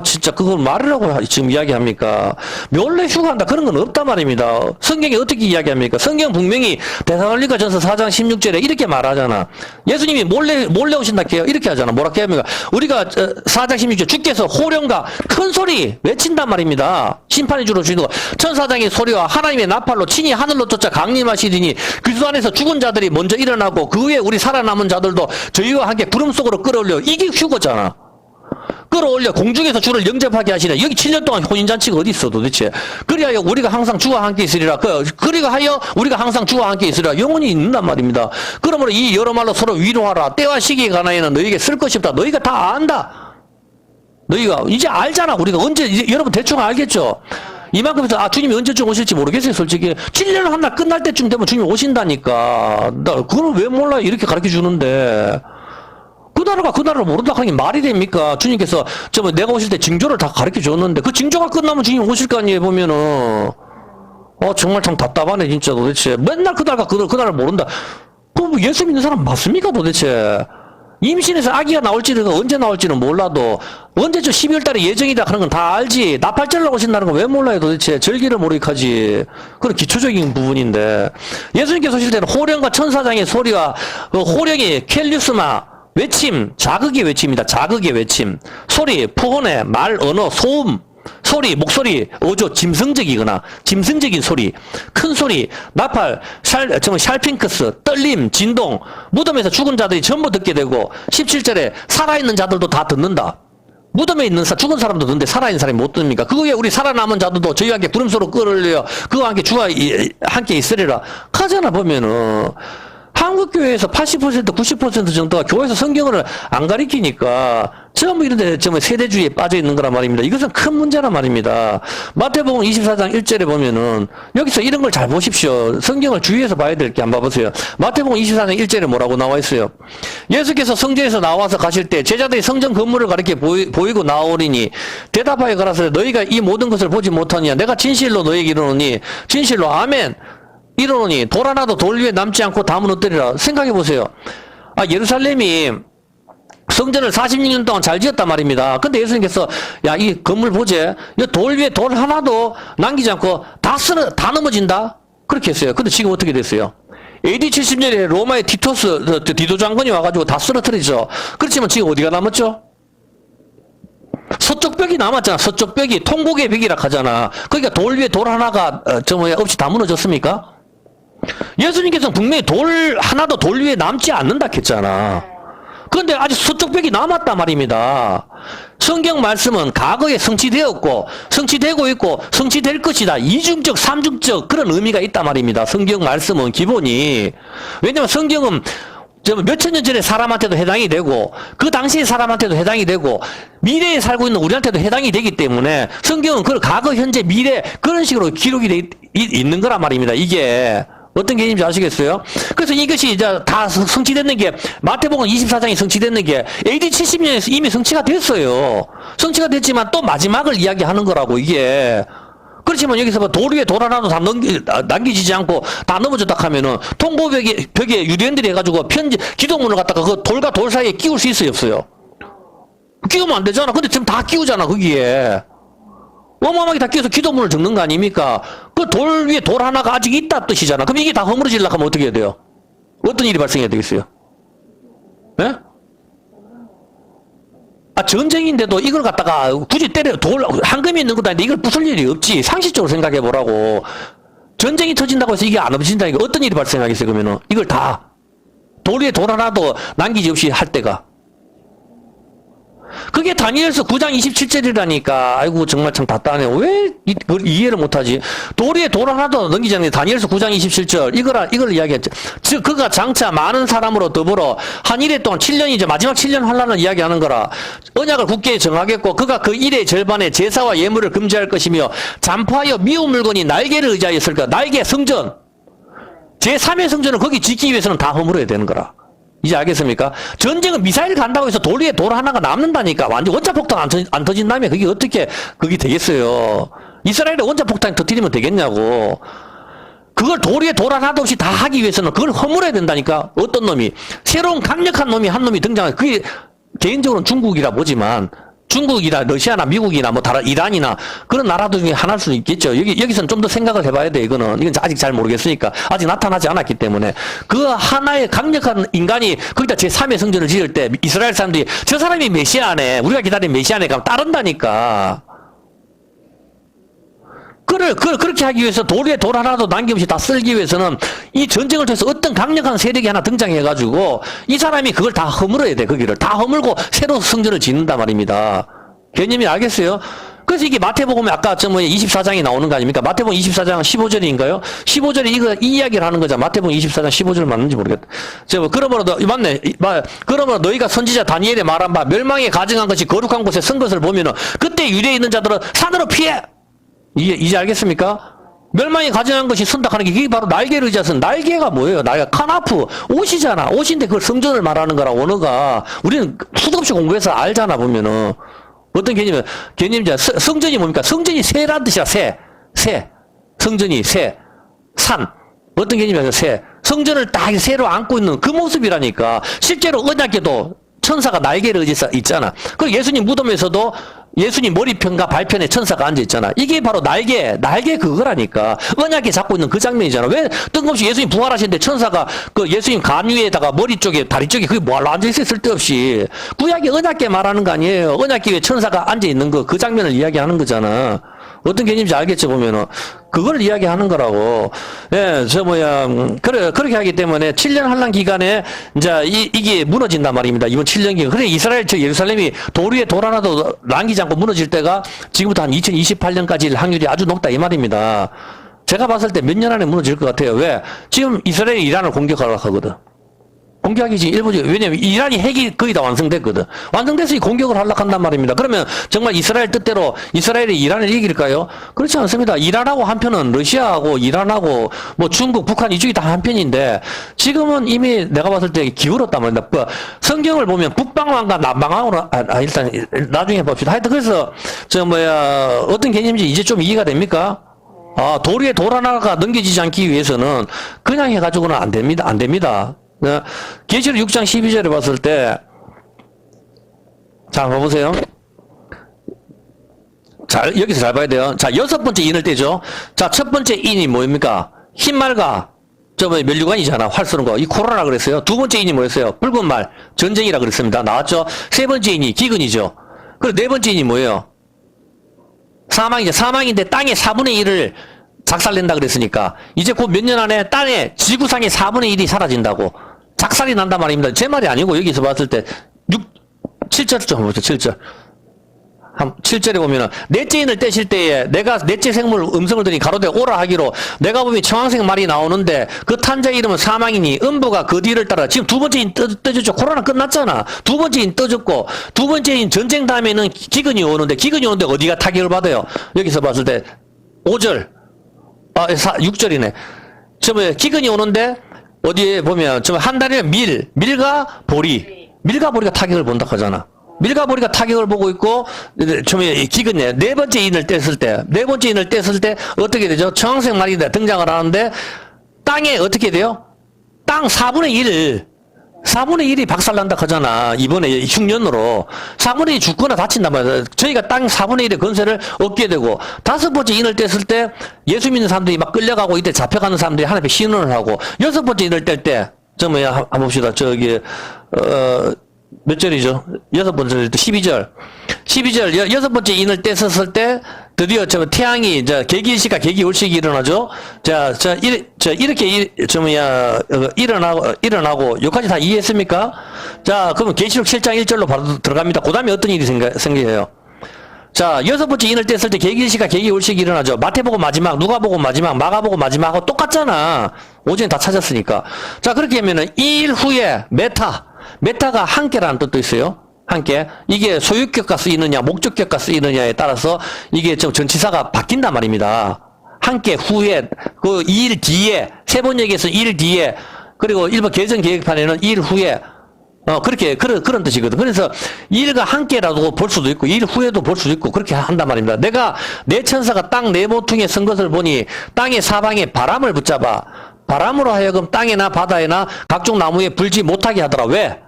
진짜 그걸 말이라고 지금 이야기합니까? 몰래 휴가한다 그런 건 없단 말입니다. 성경이 어떻게 이야기합니까? 성경 분명히 데살로니가 전서 4장 16절에 이렇게 말하잖아. 예수님이 몰래 오신다 해요. 이렇게 하잖아. 뭐라 합니까? 우리가 4장 16절 주께서 호령과 큰 소리 외친단 말입니다. 심판의 주로 주시는 거. 천사장의 소리와 하나님의 나팔로 친히 하늘로 쫓아 강림하시더니 그리스도 안에서 죽은 자들이 먼저 일어나고 그 후에 우리 살아남은 자들도 저희와 함께 구름 속으로 끌어올려. 이게 휴거잖아. 끌어올려 공중에서 주를 영접하게 하시네. 여기 7년 동안 혼인잔치가 어디 있어 도대체. 그리하여 우리가 항상 주와 함께 있으리라. 그리하여 우리가 항상 주와 함께 있으리라. 영원히 있는단 말입니다. 그러므로 이 여러 말로 서로 위로하라. 때와 시기에 관하여는 너희에게 쓸 것이 없다. 너희가 다 안다. 너희가 이제 알잖아. 우리가 언제 여러분 대충 알겠죠? 이만큼 해서 주님이 언제쯤 오실지 모르겠어요. 솔직히 7년 한 날 끝날 때쯤 되면 주님이 오신다니까. 나 그걸 왜 몰라 이렇게 가르쳐 주는데 그 나라를 모른다 하는 게 말이 됩니까? 주님께서 내가 오실 때 징조를 다 가르쳐 줬는데 그 징조가 끝나면 주님 오실 거 아니에요. 보면은 정말 참 답답하네 진짜. 도대체 맨날 그날을 모른다. 그 예수 믿는 사람 맞습니까 도대체? 임신해서 아기가 나올지는 언제 나올지는 몰라도 언제쯤 12월 달에 예정이다 하는 건 다 알지. 나팔절로 오신다는 건 왜 몰라요 도대체. 절기를 모르겠지. 그런 기초적인 부분인데 예수님께서 오실 때는 호령과 천사장의 소리와 호령이 켈류스마 외침, 자극의 외침입니다. 자극의 외침, 소리, 푸혼의 말, 언어, 소음, 소리, 목소리, 어조, 짐승적인 소리, 큰 소리, 나팔, 샬핑크스, 떨림, 진동, 무덤에서 죽은 자들이 전부 듣게 되고 17절에 살아있는 자들도 다 듣는다. 무덤에 있는 죽은 사람도 듣는데 살아있는 사람이 못 듣습니까? 그거에 우리 살아남은 자들도 저희와 함께 구름소로 끌어올려 그와 함께 주와 함께 있으리라 하잖아. 보면은 한국교회에서 80% 90% 정도가 교회에서 성경을 안 가리키니까 전부 이런데 세대주의에 빠져 있는 거란 말입니다. 이것은 큰 문제란 말입니다. 마태복음 24장 1절에 보면은 여기서 이런 걸 잘 보십시오. 성경을 주의해서 봐야 될 게 한번 봐보세요. 마태복음 24장 1절에 뭐라고 나와 있어요? 예수께서 성전에서 나와서 가실 때 제자들이 성전 건물을 가리켜 보이고 나오리니 대답하여 가라사대 너희가 이 모든 것을 보지 못하느냐 내가 진실로 너희에게 이르노니 진실로 아멘 이러노니 돌 하나도 돌 위에 남지 않고 다 무너뜨리라. 생각해 보세요. 예루살렘이 성전을 46년 동안 잘 지었단 말입니다. 근데 예수님께서 이 건물 보제 돌 위에 돌 하나도 남기지 않고 다 넘어진다 그렇게 했어요. 근데 지금 어떻게 됐어요? AD 70년에 로마의 디도 장군이 와가지고 다 쓰러뜨리죠. 그렇지만 지금 어디가 남았죠? 서쪽 벽이 남았잖아. 서쪽 벽이 통곡의 벽이라 하잖아. 그러니까 돌 위에 돌 하나가 없이 다 무너졌습니까? 예수님께서는 분명히 돌 하나도 돌 위에 남지 않는다 했잖아. 그런데 아직 서쪽 벽이 남았단 말입니다. 성경 말씀은 과거에 성취되었고 성취되고 있고 성취될 것이다. 이중적 삼중적 그런 의미가 있단 말입니다. 성경 말씀은 기본이. 왜냐하면 성경은 몇천 년 전에 사람한테도 해당이 되고 그 당시의 사람한테도 해당이 되고 미래에 살고 있는 우리한테도 해당이 되기 때문에 성경은 그 과거 현재 미래 그런 식으로 기록이 있는 거란 말입니다. 이게 어떤 개념인지 아시겠어요? 그래서 이것이 이제 다 성취됐는 게 마태복음 24장이 성취됐는 게 AD 70년에 이미 성취가 됐어요. 성취가 됐지만 또 마지막을 이야기하는 거라고 이게. 그렇지만 여기서 돌 위에 돌 하나도 다 남기지지 않고 다 넘어졌다 하면은 통보벽에 유대인들이 해가지고 기도문을 갖다가 그 돌과 돌 사이에 끼울 수 있어요, 없어요? 끼우면 안 되잖아. 근데 지금 다 끼우잖아, 거기에. 어마어마하게 다 끼워서 기도문을 적는 거 아닙니까? 그 돌 위에 돌 하나가 아직 있다 뜻이잖아. 그럼 이게 다 허물어지려고 하면 어떻게 해야 돼요? 어떤 일이 발생해야 되겠어요? 예? 전쟁인데도 이걸 갖다가 굳이 황금이 있는 것도 아닌데 이걸 부술 일이 없지. 상식적으로 생각해 보라고. 전쟁이 터진다고 해서 이게 안 없어진다니까 어떤 일이 발생하겠어요, 그러면은? 이걸 다. 돌 위에 돌 하나도 남기지 없이 할 때가. 그게 다니엘서 9장 27절이라니까. 아이고, 정말 참 답답하네. 왜 이해를 못하지? 돌 위에 돌 하나도 넘기지 않는 다니엘서 9장 27절. 이걸 이야기했죠. 즉, 그가 장차 많은 사람으로 더불어 한 일해 동안 7년이죠. 마지막 7년 환란을 이야기하는 거라. 언약을 굳게 정하겠고, 그가 그 일의 절반에 제사와 예물을 금지할 것이며, 잠포하여 미운 물건이 날개를 의지하였을 까 날개 성전. 제3의 성전을 거기 짓기 위해서는 다 허물어야 되는 거라. 이제 알겠습니까? 전쟁은 미사일 간다고 해서 돌 위에 돌 하나가 남는다니까. 완전 원자폭탄 안 터진다면 그게 어떻게 그게 되겠어요? 이스라엘에 원자폭탄이 터뜨리면 되겠냐고. 그걸 돌 위에 돌 하나도 없이 다 하기 위해서는 그걸 허물어야 된다니까. 어떤 놈이 새로운 강력한 놈이 한 놈이 등장해. 그게 개인적으로는 중국이라 보지만 중국이나 러시아나 미국이나 다른 이란이나 그런 나라들 중에 하나일 수는 있겠죠. 여기서는 좀 더 생각을 해봐야 돼. 이건 아직 잘 모르겠으니까. 아직 나타나지 않았기 때문에. 그 하나의 강력한 인간이 거기다 제3의 성전을 지을 때 이스라엘 사람들이 저 사람이 메시아네. 우리가 기다린 메시아네. 가면 따른다니까. 그렇게 하기 위해서 돌 위에 돌 하나도 남김없이 다 쓸기 위해서는 이 전쟁을 통해서 어떤 강력한 세력이 하나 등장해가지고 이 사람이 그걸 다 허물어야 돼. 거기를 다 허물고 새로 성전을 짓는단 말입니다. 개념이 알겠어요? 그래서 이게 마태복음에 아까 24장이 나오는 거 아닙니까? 마태복음 24장 15절인가요? 15절에 이 이야기를 하는 거죠. 마태복음 24장 15절 맞는지 모르겠다. 그러므로 맞네. 그러므로 너희가 선지자 다니엘의 말한 바 멸망에 가증한 것이 거룩한 곳에 선 것을 보면은 그때 유대에 있는 자들은 산으로 피해. 이제 알겠습니까? 멸망에 가증한 것이 선다 하는 게 이게 바로 날개를 의지해서 날개가 뭐예요? 날개 카나프 옷이잖아. 옷인데 그걸 성전을 말하는 거라 원어가 우리는 수도 없이 공부해서 알잖아 보면은. 어떤 개념이냐. 성전이 뭡니까? 성전이 새란 뜻이야, 새. 성전이 새. 산. 어떤 개념이냐, 새. 성전을 딱 새로 안고 있는 그 모습이라니까. 실제로 언약에도 천사가 날개를 의지해서 있잖아. 그리고 예수님 무덤에서도 예수님 머리편과 발편에 천사가 앉아있잖아. 이게 바로 날개 그거라니까. 언약에 잡고 있는 그 장면이잖아. 왜 뜬금없이 예수님 부활하시는데 천사가 그 예수님 간 위에다가 머리 쪽에, 다리 쪽에 그게 뭐하러 앉아있어요? 쓸데없이. 구약이 언약계 말하는 거 아니에요. 언약계 위에 천사가 앉아있는 거, 그 장면을 이야기하는 거잖아. 어떤 개념인지 알겠죠, 보면은. 그걸 이야기하는 거라고. 예, 그렇게 하기 때문에 7년 환란 기간에, 이제, 이게 무너진단 말입니다. 이번 7년 기간. 그래, 예루살렘이 돌 위에 돌 하나도 남기지 않고 무너질 때가 지금부터 한 2028년까지일 확률이 아주 높다, 이 말입니다. 제가 봤을 때 몇 년 안에 무너질 것 같아요. 왜? 지금 이스라엘이 이란을 공격하려고 하거든. 공격하기 지금 일본이, 왜냐면 이란이 핵이 거의 다 완성됐거든. 완성돼서 이 공격을 하려고 한단 말입니다. 그러면 정말 이스라엘 뜻대로 이스라엘이 이란을 이길까요? 그렇지 않습니다. 이란하고 한편은 러시아하고 이란하고 뭐 중국, 북한 이쪽이 다 한편인데 지금은 이미 내가 봤을 때 기울었단 말입니다. 성경을 보면 북방왕과 남방왕으로, 일단 나중에 봅시다. 하여튼 그래서 어떤 개념인지 이제 좀 이해가 됩니까? 돌 위에 돌 하나가 넘겨지지 않기 위해서는 그냥 해가지고는 안 됩니다. 계시록 6장 12절에 봤을 때, 자, 봐보세요. 자, 여기서 잘 봐야 돼요. 자, 6번째 인을 떼죠. 자, 첫 번째 인이 뭐입니까? 흰말과, 멸류관이잖아. 활 쏘는 거. 이 코로나 그랬어요. 두 번째 인이 뭐였어요? 붉은 말, 전쟁이라 그랬습니다. 나왔죠? 세 번째 인이 기근이죠. 그리고 네 번째 인이 뭐예요? 사망이죠. 사망인데 땅의 4분의 1을 작살낸다 그랬으니까, 이제 곧 몇 년 안에 땅에, 지구상의 4분의 1이 사라진다고. 작살이 난단 말입니다. 제 말이 아니고 여기서 봤을 때 7절 좀 보죠. 7절. 7절에 보면은 넷째 인을 떼실 때에 내가 넷째 생물 음성을 들으니 가로되 오라 하기로 내가 보면 청황색 말이 나오는데 그 탄자의 이름은 사망이니 음부가 그 뒤를 따라 지금 두 번째 인 떠졌죠. 코로나 끝났잖아. 두 번째 인 떠졌고 두 번째 인 전쟁 다음에는 기근이 오는데 어디가 타격을 받아요? 여기서 봤을 때 5절 6절이네. 기근이 오는데 어디에 보면 한 달에 밀과 보리가 타격을 본다 하잖아. 밀과 보리가 타격을 보고 있고 기근에 네 번째 인을 뗐을 때 어떻게 되죠? 청황색 말이 등장을 하는데 땅에 어떻게 돼요? 땅 4분의 1이 박살난다 하잖아. 이번에 흉년으로 4분의 1이 죽거나 다친단 말이야. 저희가 땅 4분의 1의 건세를 얻게 되고 다섯 번째 인을 뗐을 때 예수 믿는 사람들이 막 끌려가고 이때 잡혀가는 사람들이 하나님께 신원을 하고 여섯 번째 인을 뗄 때 한번 봅시다. 몇 절이죠? 여섯 번째 12절 여섯 번째 인을 뗐었을 때 드디어 태양이 계기일시가 계기울식이 일어나죠. 이렇게 일어나고 여기까지 다 이해했습니까? 자, 그러면 계시록 7장 1절로 바로 들어갑니다. 그다음에 어떤 일이 생겨요? 자, 여섯 번째 인을 뗐을 때 계기일시가 계기울식이 일어나죠. 마태복음 마지막, 누가복음 마지막, 마가복음 마지막하고 똑같잖아. 오전에 다 찾았으니까. 자, 그렇게 하면은 일 후에 메타가 함께라는 뜻도 있어요. 함께. 이게 소유격과 쓰이느냐, 목적격과 쓰이느냐에 따라서 이게 전치사가 바뀐단 말입니다. 함께, 후에, 그 일 뒤에, 세 번 얘기해서 일 뒤에, 그리고 일본 개정 계획판에는 일 후에, 그런 뜻이거든. 그래서 일과 함께라도 볼 수도 있고, 일 후에도 볼 수도 있고, 그렇게 한단 말입니다. 내가 내 천사가 땅 네 모퉁이에 선 것을 보니 땅의 사방에 바람을 붙잡아 바람으로 하여금 땅에나 바다에나 각종 나무에 불지 못하게 하더라. 왜?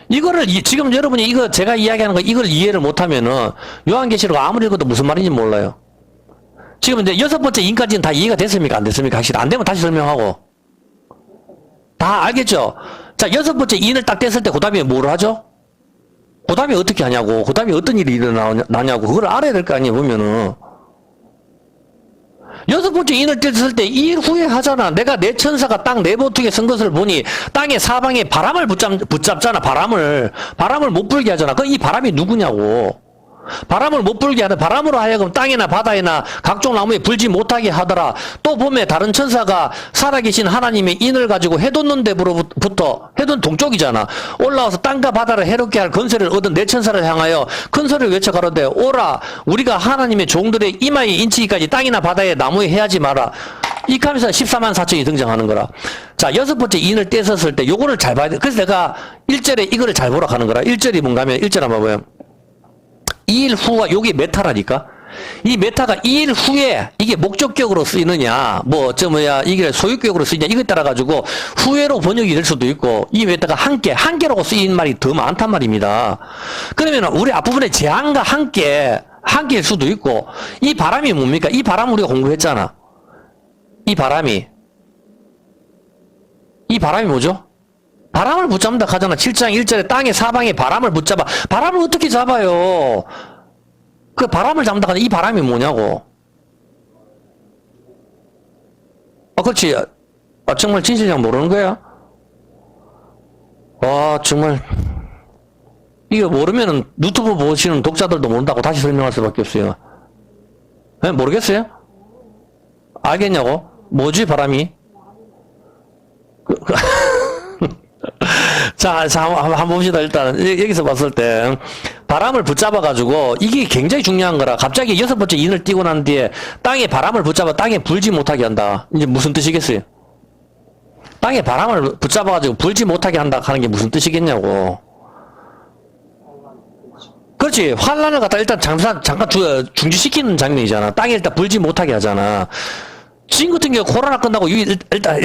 이거를 지금 여러분이 이거 제가 이야기하는 거 이걸 이해를 못하면은 요한계시록 아무리 읽어도 무슨 말인지 몰라요. 지금 이제 여섯 번째 인까지는 다 이해가 됐습니까? 안 됐습니까? 확실히 안 되면 다시 설명하고 다 알겠죠? 자, 여섯 번째 인을 딱 뗐을 때 그 다음에 뭐를 하죠? 그 다음에 어떻게 하냐고, 그 다음에 어떤 일이 일어나냐고 그걸 알아야 될 거 아니에요. 보면은 여섯 번째 인을 뗐을 때 일 후에 하잖아. 내가 내 천사가 땅 네 모퉁이에 선 것을 보니 땅의 사방에 바람을 붙잡잖아. 바람을 못 불게 하잖아. 이 바람이 누구냐고. 바람을 못 불게 하는, 바람으로 하여금 땅이나 바다에나 각종 나무에 불지 못하게 하더라. 또 봄에 다른 천사가 살아계신 하나님의 인을 가지고 해돋는 데부터, 해돋는 동쪽이잖아. 올라와서 땅과 바다를 해롭게 할 건세를 얻은 내 천사를 향하여 큰 소리를 외쳐 가로되 오라 우리가 하나님의 종들의 이마에 인치기까지 땅이나 바다에 나무에 해하지 마라. 이 칸에서 14만 4천이 등장하는 거라. 자, 여섯 번째 인을 떼었을 때 요거를 잘 봐야 돼. 그래서 내가 1절에 이거를 잘 보라 하는 거라. 1절이 뭔가 하면 1절 한번 봐봐요. 2일 후와 요게 메타라니까. 이 메타가 2일 후에 이게 목적격으로 쓰이느냐, 이게 소유격으로 쓰이냐, 이거에 따라 가지고 후회로 번역이 될 수도 있고, 이 메타가 한계라고 쓰인 말이 더 많단 말입니다. 그러면 우리 앞부분에 재앙과 한계일 수도 있고, 이 바람이 뭡니까? 이 바람 우리가 공부했잖아. 이 바람이 뭐죠? 바람을 붙잡는다 하잖아. 7장 1절에 땅의 사방에 바람을 붙잡아. 바람을 어떻게 잡아요? 그 바람을 잡는다 하잖아. 이 바람이 뭐냐고. 그렇지. 정말 진실장 모르는 거야? 와, 정말. 이거 모르면은 유튜브 보시는 독자들도 모른다고 다시 설명할 수밖에 없어요. 모르겠어요? 알겠냐고? 뭐지, 바람이? 자, 한번 봅시다. 일단, 여기서 봤을 때, 바람을 붙잡아가지고, 이게 굉장히 중요한 거라. 갑자기 여섯 번째 인을 띄고 난 뒤에, 땅에 바람을 붙잡아 땅에 불지 못하게 한다. 이제 무슨 뜻이겠어요? 땅에 바람을 붙잡아가지고 불지 못하게 한다 하는 게 무슨 뜻이겠냐고. 그렇지. 환란을 갖다 일단 잠깐 중지시키는 장면이잖아. 땅에 일단 불지 못하게 하잖아. 지금 같은 경우 코로나 끝나고 일단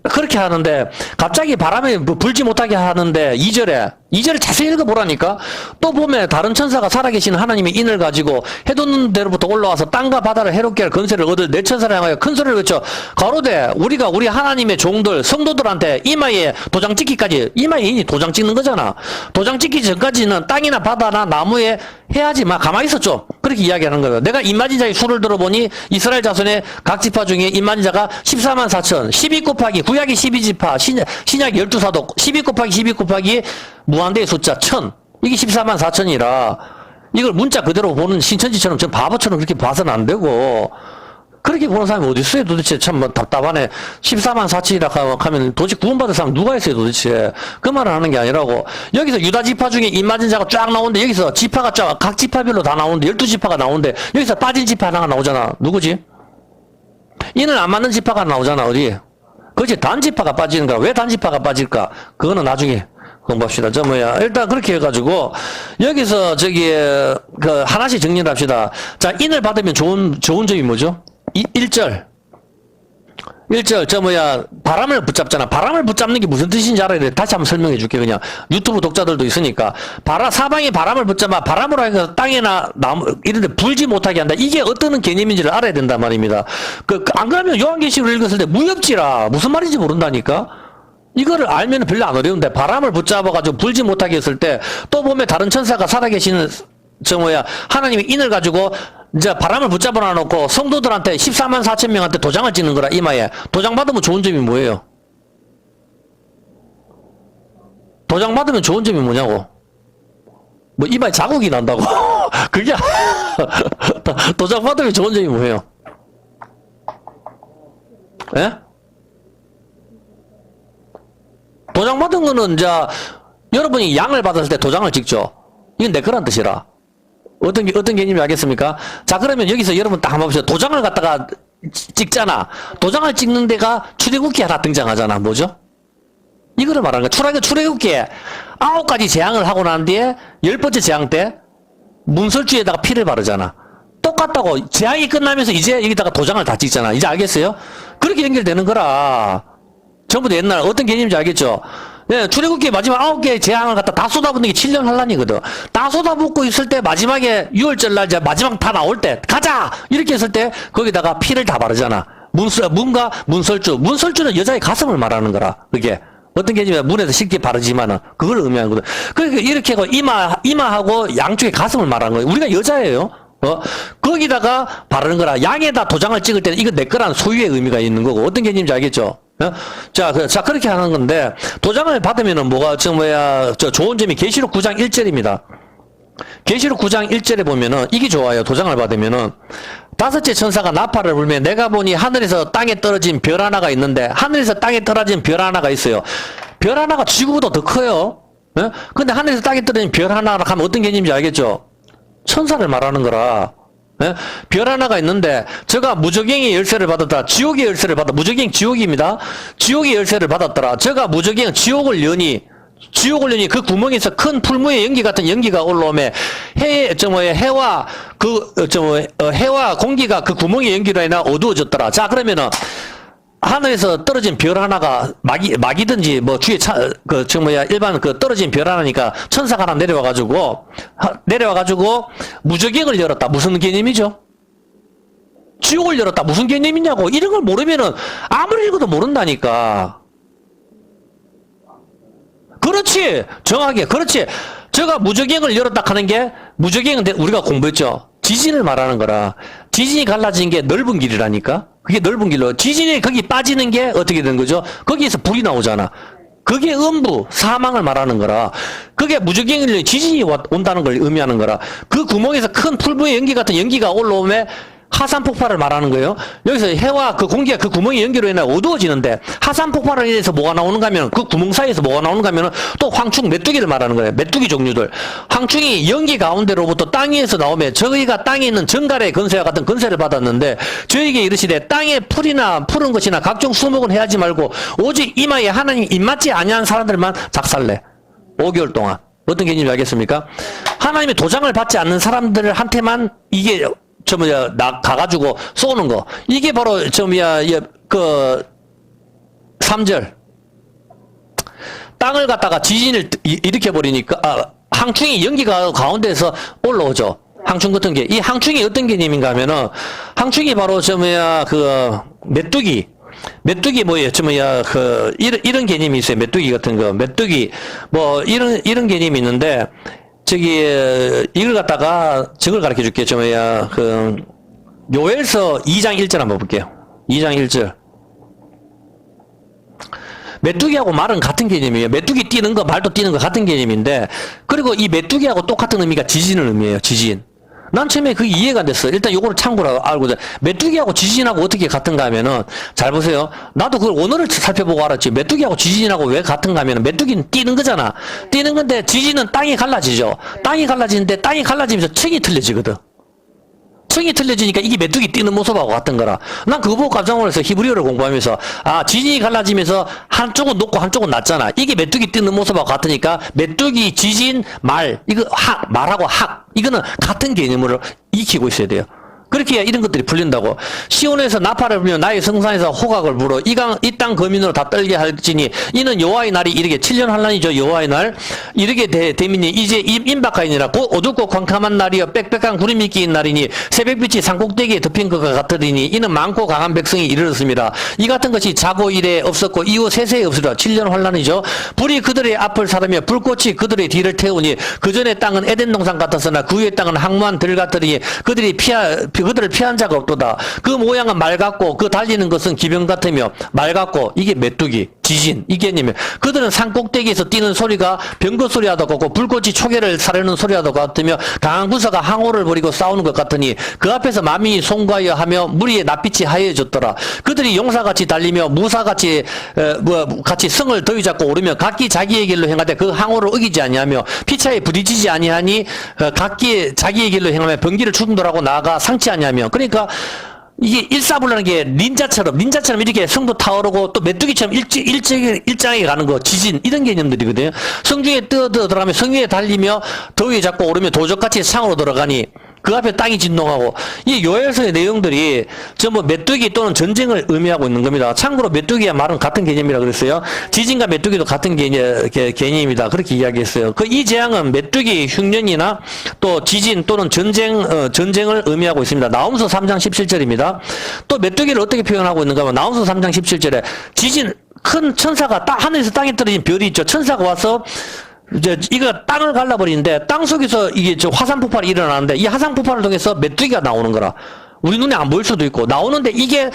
그렇게 하는데 갑자기 바람에 불지 못하게 하는데 2절에 자세히 읽어보라니까. 또 보면 다른 천사가 살아계신 하나님의 인을 가지고 해돋는 데로부터 올라와서 땅과 바다를 해롭게 할 건세를 얻을 내 천사를 향하여 큰 소리를 외쳐 가로되 우리가 우리 하나님의 종들 성도들한테 이마에 도장 찍기까지. 이마에 인이 도장 찍는 거잖아. 도장 찍기 전까지는 땅이나 바다나 나무에 해야지 마. 가만히 있었죠. 그렇게 이야기하는 거예요. 내가 임마진자의 수를 들어보니 이스라엘 자손의 각 지파 중에 임마진자가 14만 4천 12 곱하기 구약이 12지파 신약 12사독 12 곱하기 12 곱하기 무한대의 숫자 1000 이게 14만 4천이라 이걸 문자 그대로 보는 신천지처럼 저 바보처럼 그렇게 봐서는 안 되고 그렇게 보는 사람이 어디 있어요 도대체. 참 답답하네. 14만 4천이라 하면 도대체 구원받은 사람 누가 있어요 도대체. 그 말을 하는 게 아니라고. 여기서 유다 지파 중에 임마진자가 쫙 나오는데 여기서 지파가 각 지파별로 다 나오는데 12지파가 나오는데 여기서 빠진 지파 하나가 나오잖아. 누구지? 이는 안 맞는 지파가 나오잖아. 어디? 그렇지. 단지파가 빠지는 거야. 왜 단지파가 빠질까? 그거는 나중에 공부합시다. 일단 그렇게 해가지고 여기서 하나씩 정리를 합시다. 자, 인을 받으면 좋은 점이 뭐죠? 1절 바람을 붙잡잖아. 바람을 붙잡는 게 무슨 뜻인지 알아야 돼. 다시 한번 설명해 줄게. 그냥 유튜브 독자들도 있으니까. 사방에 바람을 붙잡아 바람으로 해서 땅이나 나무 이런 데 불지 못하게 한다. 이게 어떤 개념인지를 알아야 된단 말입니다. 안 그러면 요한계시록을 읽었을 때 무협지라 무슨 말인지 모른다니까. 이거를 알면 별로 안 어려운데 바람을 붙잡아가지고 불지 못하게 했을 때 또 보면 다른 천사가 살아계시는 하나님의 인을 가지고 이제 바람을 붙잡아 놓고 성도들한테 14만 4천 명한테 도장을 찍는 거라. 이마에 도장 받으면 좋은 점이 뭐예요? 도장 받으면 좋은 점이 뭐냐고. 이마에 자국이 난다고. 그게 도장 받으면 좋은 점이 뭐예요? 예? 도장 받은 거는 여러분이 양을 받았을 때 도장을 찍죠. 이건 내 거란 뜻이라. 어떤 개념인지 알겠습니까? 자, 그러면 여기서 여러분 딱 한번 보시죠. 도장을 갖다가 찍잖아. 도장을 찍는 데가 출애굽기 하나 등장하잖아. 뭐죠? 이거를 말하는 거야. 출애굽기에 9가지 재앙을 하고 난 뒤에 10번째 재앙 때 문설주에다가 피를 바르잖아. 똑같다고. 재앙이 끝나면서 이제 여기다가 도장을 다 찍잖아. 이제 알겠어요? 그렇게 연결되는 거라. 전부 다 옛날 어떤 개념인지 알겠죠? 네, 출애굽기에 마지막 9개의 재앙을 갖다 다 쏟아붓는 게 7년 환란이거든. 다 쏟아붓고 있을 때 마지막에 6월절 날 이제 마지막 다 나올 때 가자! 이렇게 했을 때 거기다가 피를 다 바르잖아. 문설주는 여자의 가슴을 말하는 거라. 그게 어떤 개념이야. 문에서 쉽게 바르지만은 그걸 의미하는 거든. 그러니까 이렇게 하고 이마하고 양쪽에 가슴을 말하는 거예요. 우리가 여자예요. 거기다가 바르는 거라. 양에다 도장을 찍을 때는 이건 내 거라는 소유의 의미가 있는 거고. 어떤 개념인지 알겠죠? 자, 그렇게 하는 건데, 도장을 받으면은 좋은 점이 계시록 9장 1절입니다. 계시록 9장 1절에 보면은 이게 좋아요. 도장을 받으면은 다섯째 천사가 나팔을 불면 내가 보니 하늘에서 땅에 떨어진 별 하나가 있는데 하늘에서 땅에 떨어진 별 하나가 있어요. 별 하나가 지구보다 더 커요. 예? 근데 하늘에서 땅에 떨어진 별 하나라 하면 어떤 개념인지 알겠죠? 천사를 말하는 거라. 예? 별 하나가 있는데 저가 무저갱의 열쇠를 받았다. 지옥의 열쇠를 받았다. 무저갱 지옥입니다. 지옥의 열쇠를 받았더라. 저가 무저갱 지옥을 여니 그 구멍에서 큰 풀무의 연기 같은 연기가 올라오매 해와 해와 공기가 그 구멍의 연기로 인해 어두워졌더라. 자, 그러면은 하늘에서 떨어진 별 하나가 막이든지 뭐 주위에 일반 그 떨어진 별 하나니까 천사가 하나 내려와가지고 무저갱을 열었다. 무슨 개념이죠? 지옥을 열었다. 무슨 개념이냐고. 이런 걸 모르면은 아무리 읽어도 모른다니까. 그렇지. 정확하게. 그렇지. 제가 무저갱을 열었다 하는 게 무저갱은 우리가 공부했죠. 지진을 말하는 거라. 지진이 갈라진 게 넓은 길이라니까. 그게 넓은 길로. 지진이 거기 빠지는 게 어떻게 된 거죠? 거기에서 불이 나오잖아. 그게 음부, 사망을 말하는 거라. 그게 무저갱을 지진이 온다는 걸 의미하는 거라. 그 구멍에서 큰 풀부의 연기 같은 연기가 올라오면 하산 폭발을 말하는 거예요. 여기서 해와 그 공기가 그 구멍의 연기로 인해 어두워지는데 하산 폭발을 인해서 뭐가 나오는가 하면 그 구멍 사이에서 뭐가 나오는가 하면 또 황충 메뚜기를 말하는 거예요. 메뚜기 종류들. 황충이 연기 가운데로부터 땅 위에서 나오면 저희가 땅에 있는 정갈의 건세와 같은 건세를 받았는데 저에게 이르시되 땅에 풀이나 푸른 것이나 각종 수목은 해하지 말고 오직 이마에 하나님 입맞지 아니한 사람들만 작살내. 5개월 동안. 어떤 개념인지 알겠습니까? 하나님의 도장을 받지 않는 사람들한테만 이게 가가지고 쏘는 거. 이게 바로, 3절. 땅을 갖다가 지진을 일으켜버리니까, 항충이 연기가 가운데서 올라오죠. 항충 같은 게. 이 항충이 어떤 개념인가 하면은, 항충이 바로, 메뚜기. 메뚜기 뭐예요? 이런 개념이 있어요. 메뚜기 같은 거. 메뚜기. 이런 개념이 있는데, 이걸 갖다가, 저걸 가르쳐 줄게요. 요엘서 2장 1절 한번 볼게요. 2장 1절. 메뚜기하고 말은 같은 개념이에요. 메뚜기 뛰는 거, 말도 뛰는 거 같은 개념인데, 그리고 이 메뚜기하고 똑같은 의미가 지진을 의미해요. 지진. 난 처음에 그게 이해가 안 됐어. 일단 요거를 참고로 알고, 메뚜기하고 지진하고 어떻게 같은가 하면은, 잘 보세요. 나도 그걸 언어를 살펴보고 알았지. 메뚜기하고 지진하고 왜 같은가 하면은, 메뚜기는 뛰는 거잖아. 뛰는 건데, 지진은 땅이 갈라지죠. 땅이 갈라지는데, 땅이 갈라지면서 층이 틀려지거든. 층이 틀려지니까 이게 메뚜기 뛰는 모습하고 같은 거라. 난 그거 보고 깜짝 놀라서 히브리어를 공부하면서, 지진이 갈라지면서 한쪽은 높고 한쪽은 낮잖아. 이게 메뚜기 뛰는 모습하고 같으니까, 메뚜기, 지진, 말하고 학. 이거는 같은 개념으로 익히고 있어야 돼요. 그렇게 해야 이런 것들이 풀린다고. 시온에서 나팔을 불며 나의 성산에서 호각을 불어 이 땅 거민으로 다 떨게 할지니 이는 여호와의 날이 이르게 7년 환란이죠. 여호와의 날 이르게 되미니 이제 임박하이니라. 곧 어둡고 캄캄한 날이여 빽빽한 구름이 끼인 날이니 새벽빛이 산꼭대기에 덮인 것과 같으리니 이는 많고 강한 백성이 이르렀습니다. 이 같은 것이 자고 이래 없었고 이후 세세에 없으리라. 7년 환란이죠. 불이 그들의 앞을 사르며 불꽃이 그들의 뒤를 태우니 그전의 땅은 에덴 동산 같았으나 그 위의 땅은 항무한 들 같으니 그들을 피한 자가 없도다. 그 모양은 말 같고 그 달리는 것은 기병 같으며 말 같고 이게 메뚜기 지진 이 개념이에요. 그들은 산 꼭대기에서 뛰는 소리가 병거 소리와도 같고 불꽃이 초계를 사르는 소리와도 같으며 강한 구사가 항호를 벌이고 싸우는 것 같으니 그 앞에서 만민이 송구하여 하며 무리의 낯빛이 하얘졌더라. 그들이 용사같이 달리며 무사같이 같이 성을 더위 잡고 오르며 각기 자기의 길로 행하되 그 항호를 어기지 아니하며 피차에 부딪히지 아니하니 각기 자기의 길로 행하며 번기를 충돌하고 나아가 상치 아니하며. 그러니까 이게 일사불란한 게 닌자처럼 이렇게 성도 타오르고 또 메뚜기처럼 일장에 가는 거, 지진, 이런 개념들이거든요. 성중에 들어가면 성 위에 달리며 더위에 잡고 오르며 도적같이 상으로 들어가니 그 앞에 땅이 진동하고. 이 요엘서의 내용들이 전부 메뚜기 또는 전쟁을 의미하고 있는 겁니다. 참고로 메뚜기와 말은 같은 개념이라 그랬어요. 지진과 메뚜기도 같은 개념이다. 그렇게 이야기했어요. 이 재앙은 메뚜기 흉년이나 또 지진 또는 전쟁을 의미하고 있습니다. 나홈서 3장 17절입니다. 또 메뚜기를 어떻게 표현하고 있는가 하면 나홈서 3장 17절에 지진, 큰 천사가 하늘에서 땅에 떨어진 별이 있죠. 천사가 와서 이거 땅을 갈라버리는데 땅 속에서 이게 화산 폭발이 일어나는데 이 화산 폭발을 통해서 메뚜기가 나오는 거라. 우리 눈에 안 보일 수도 있고 나오는데 이게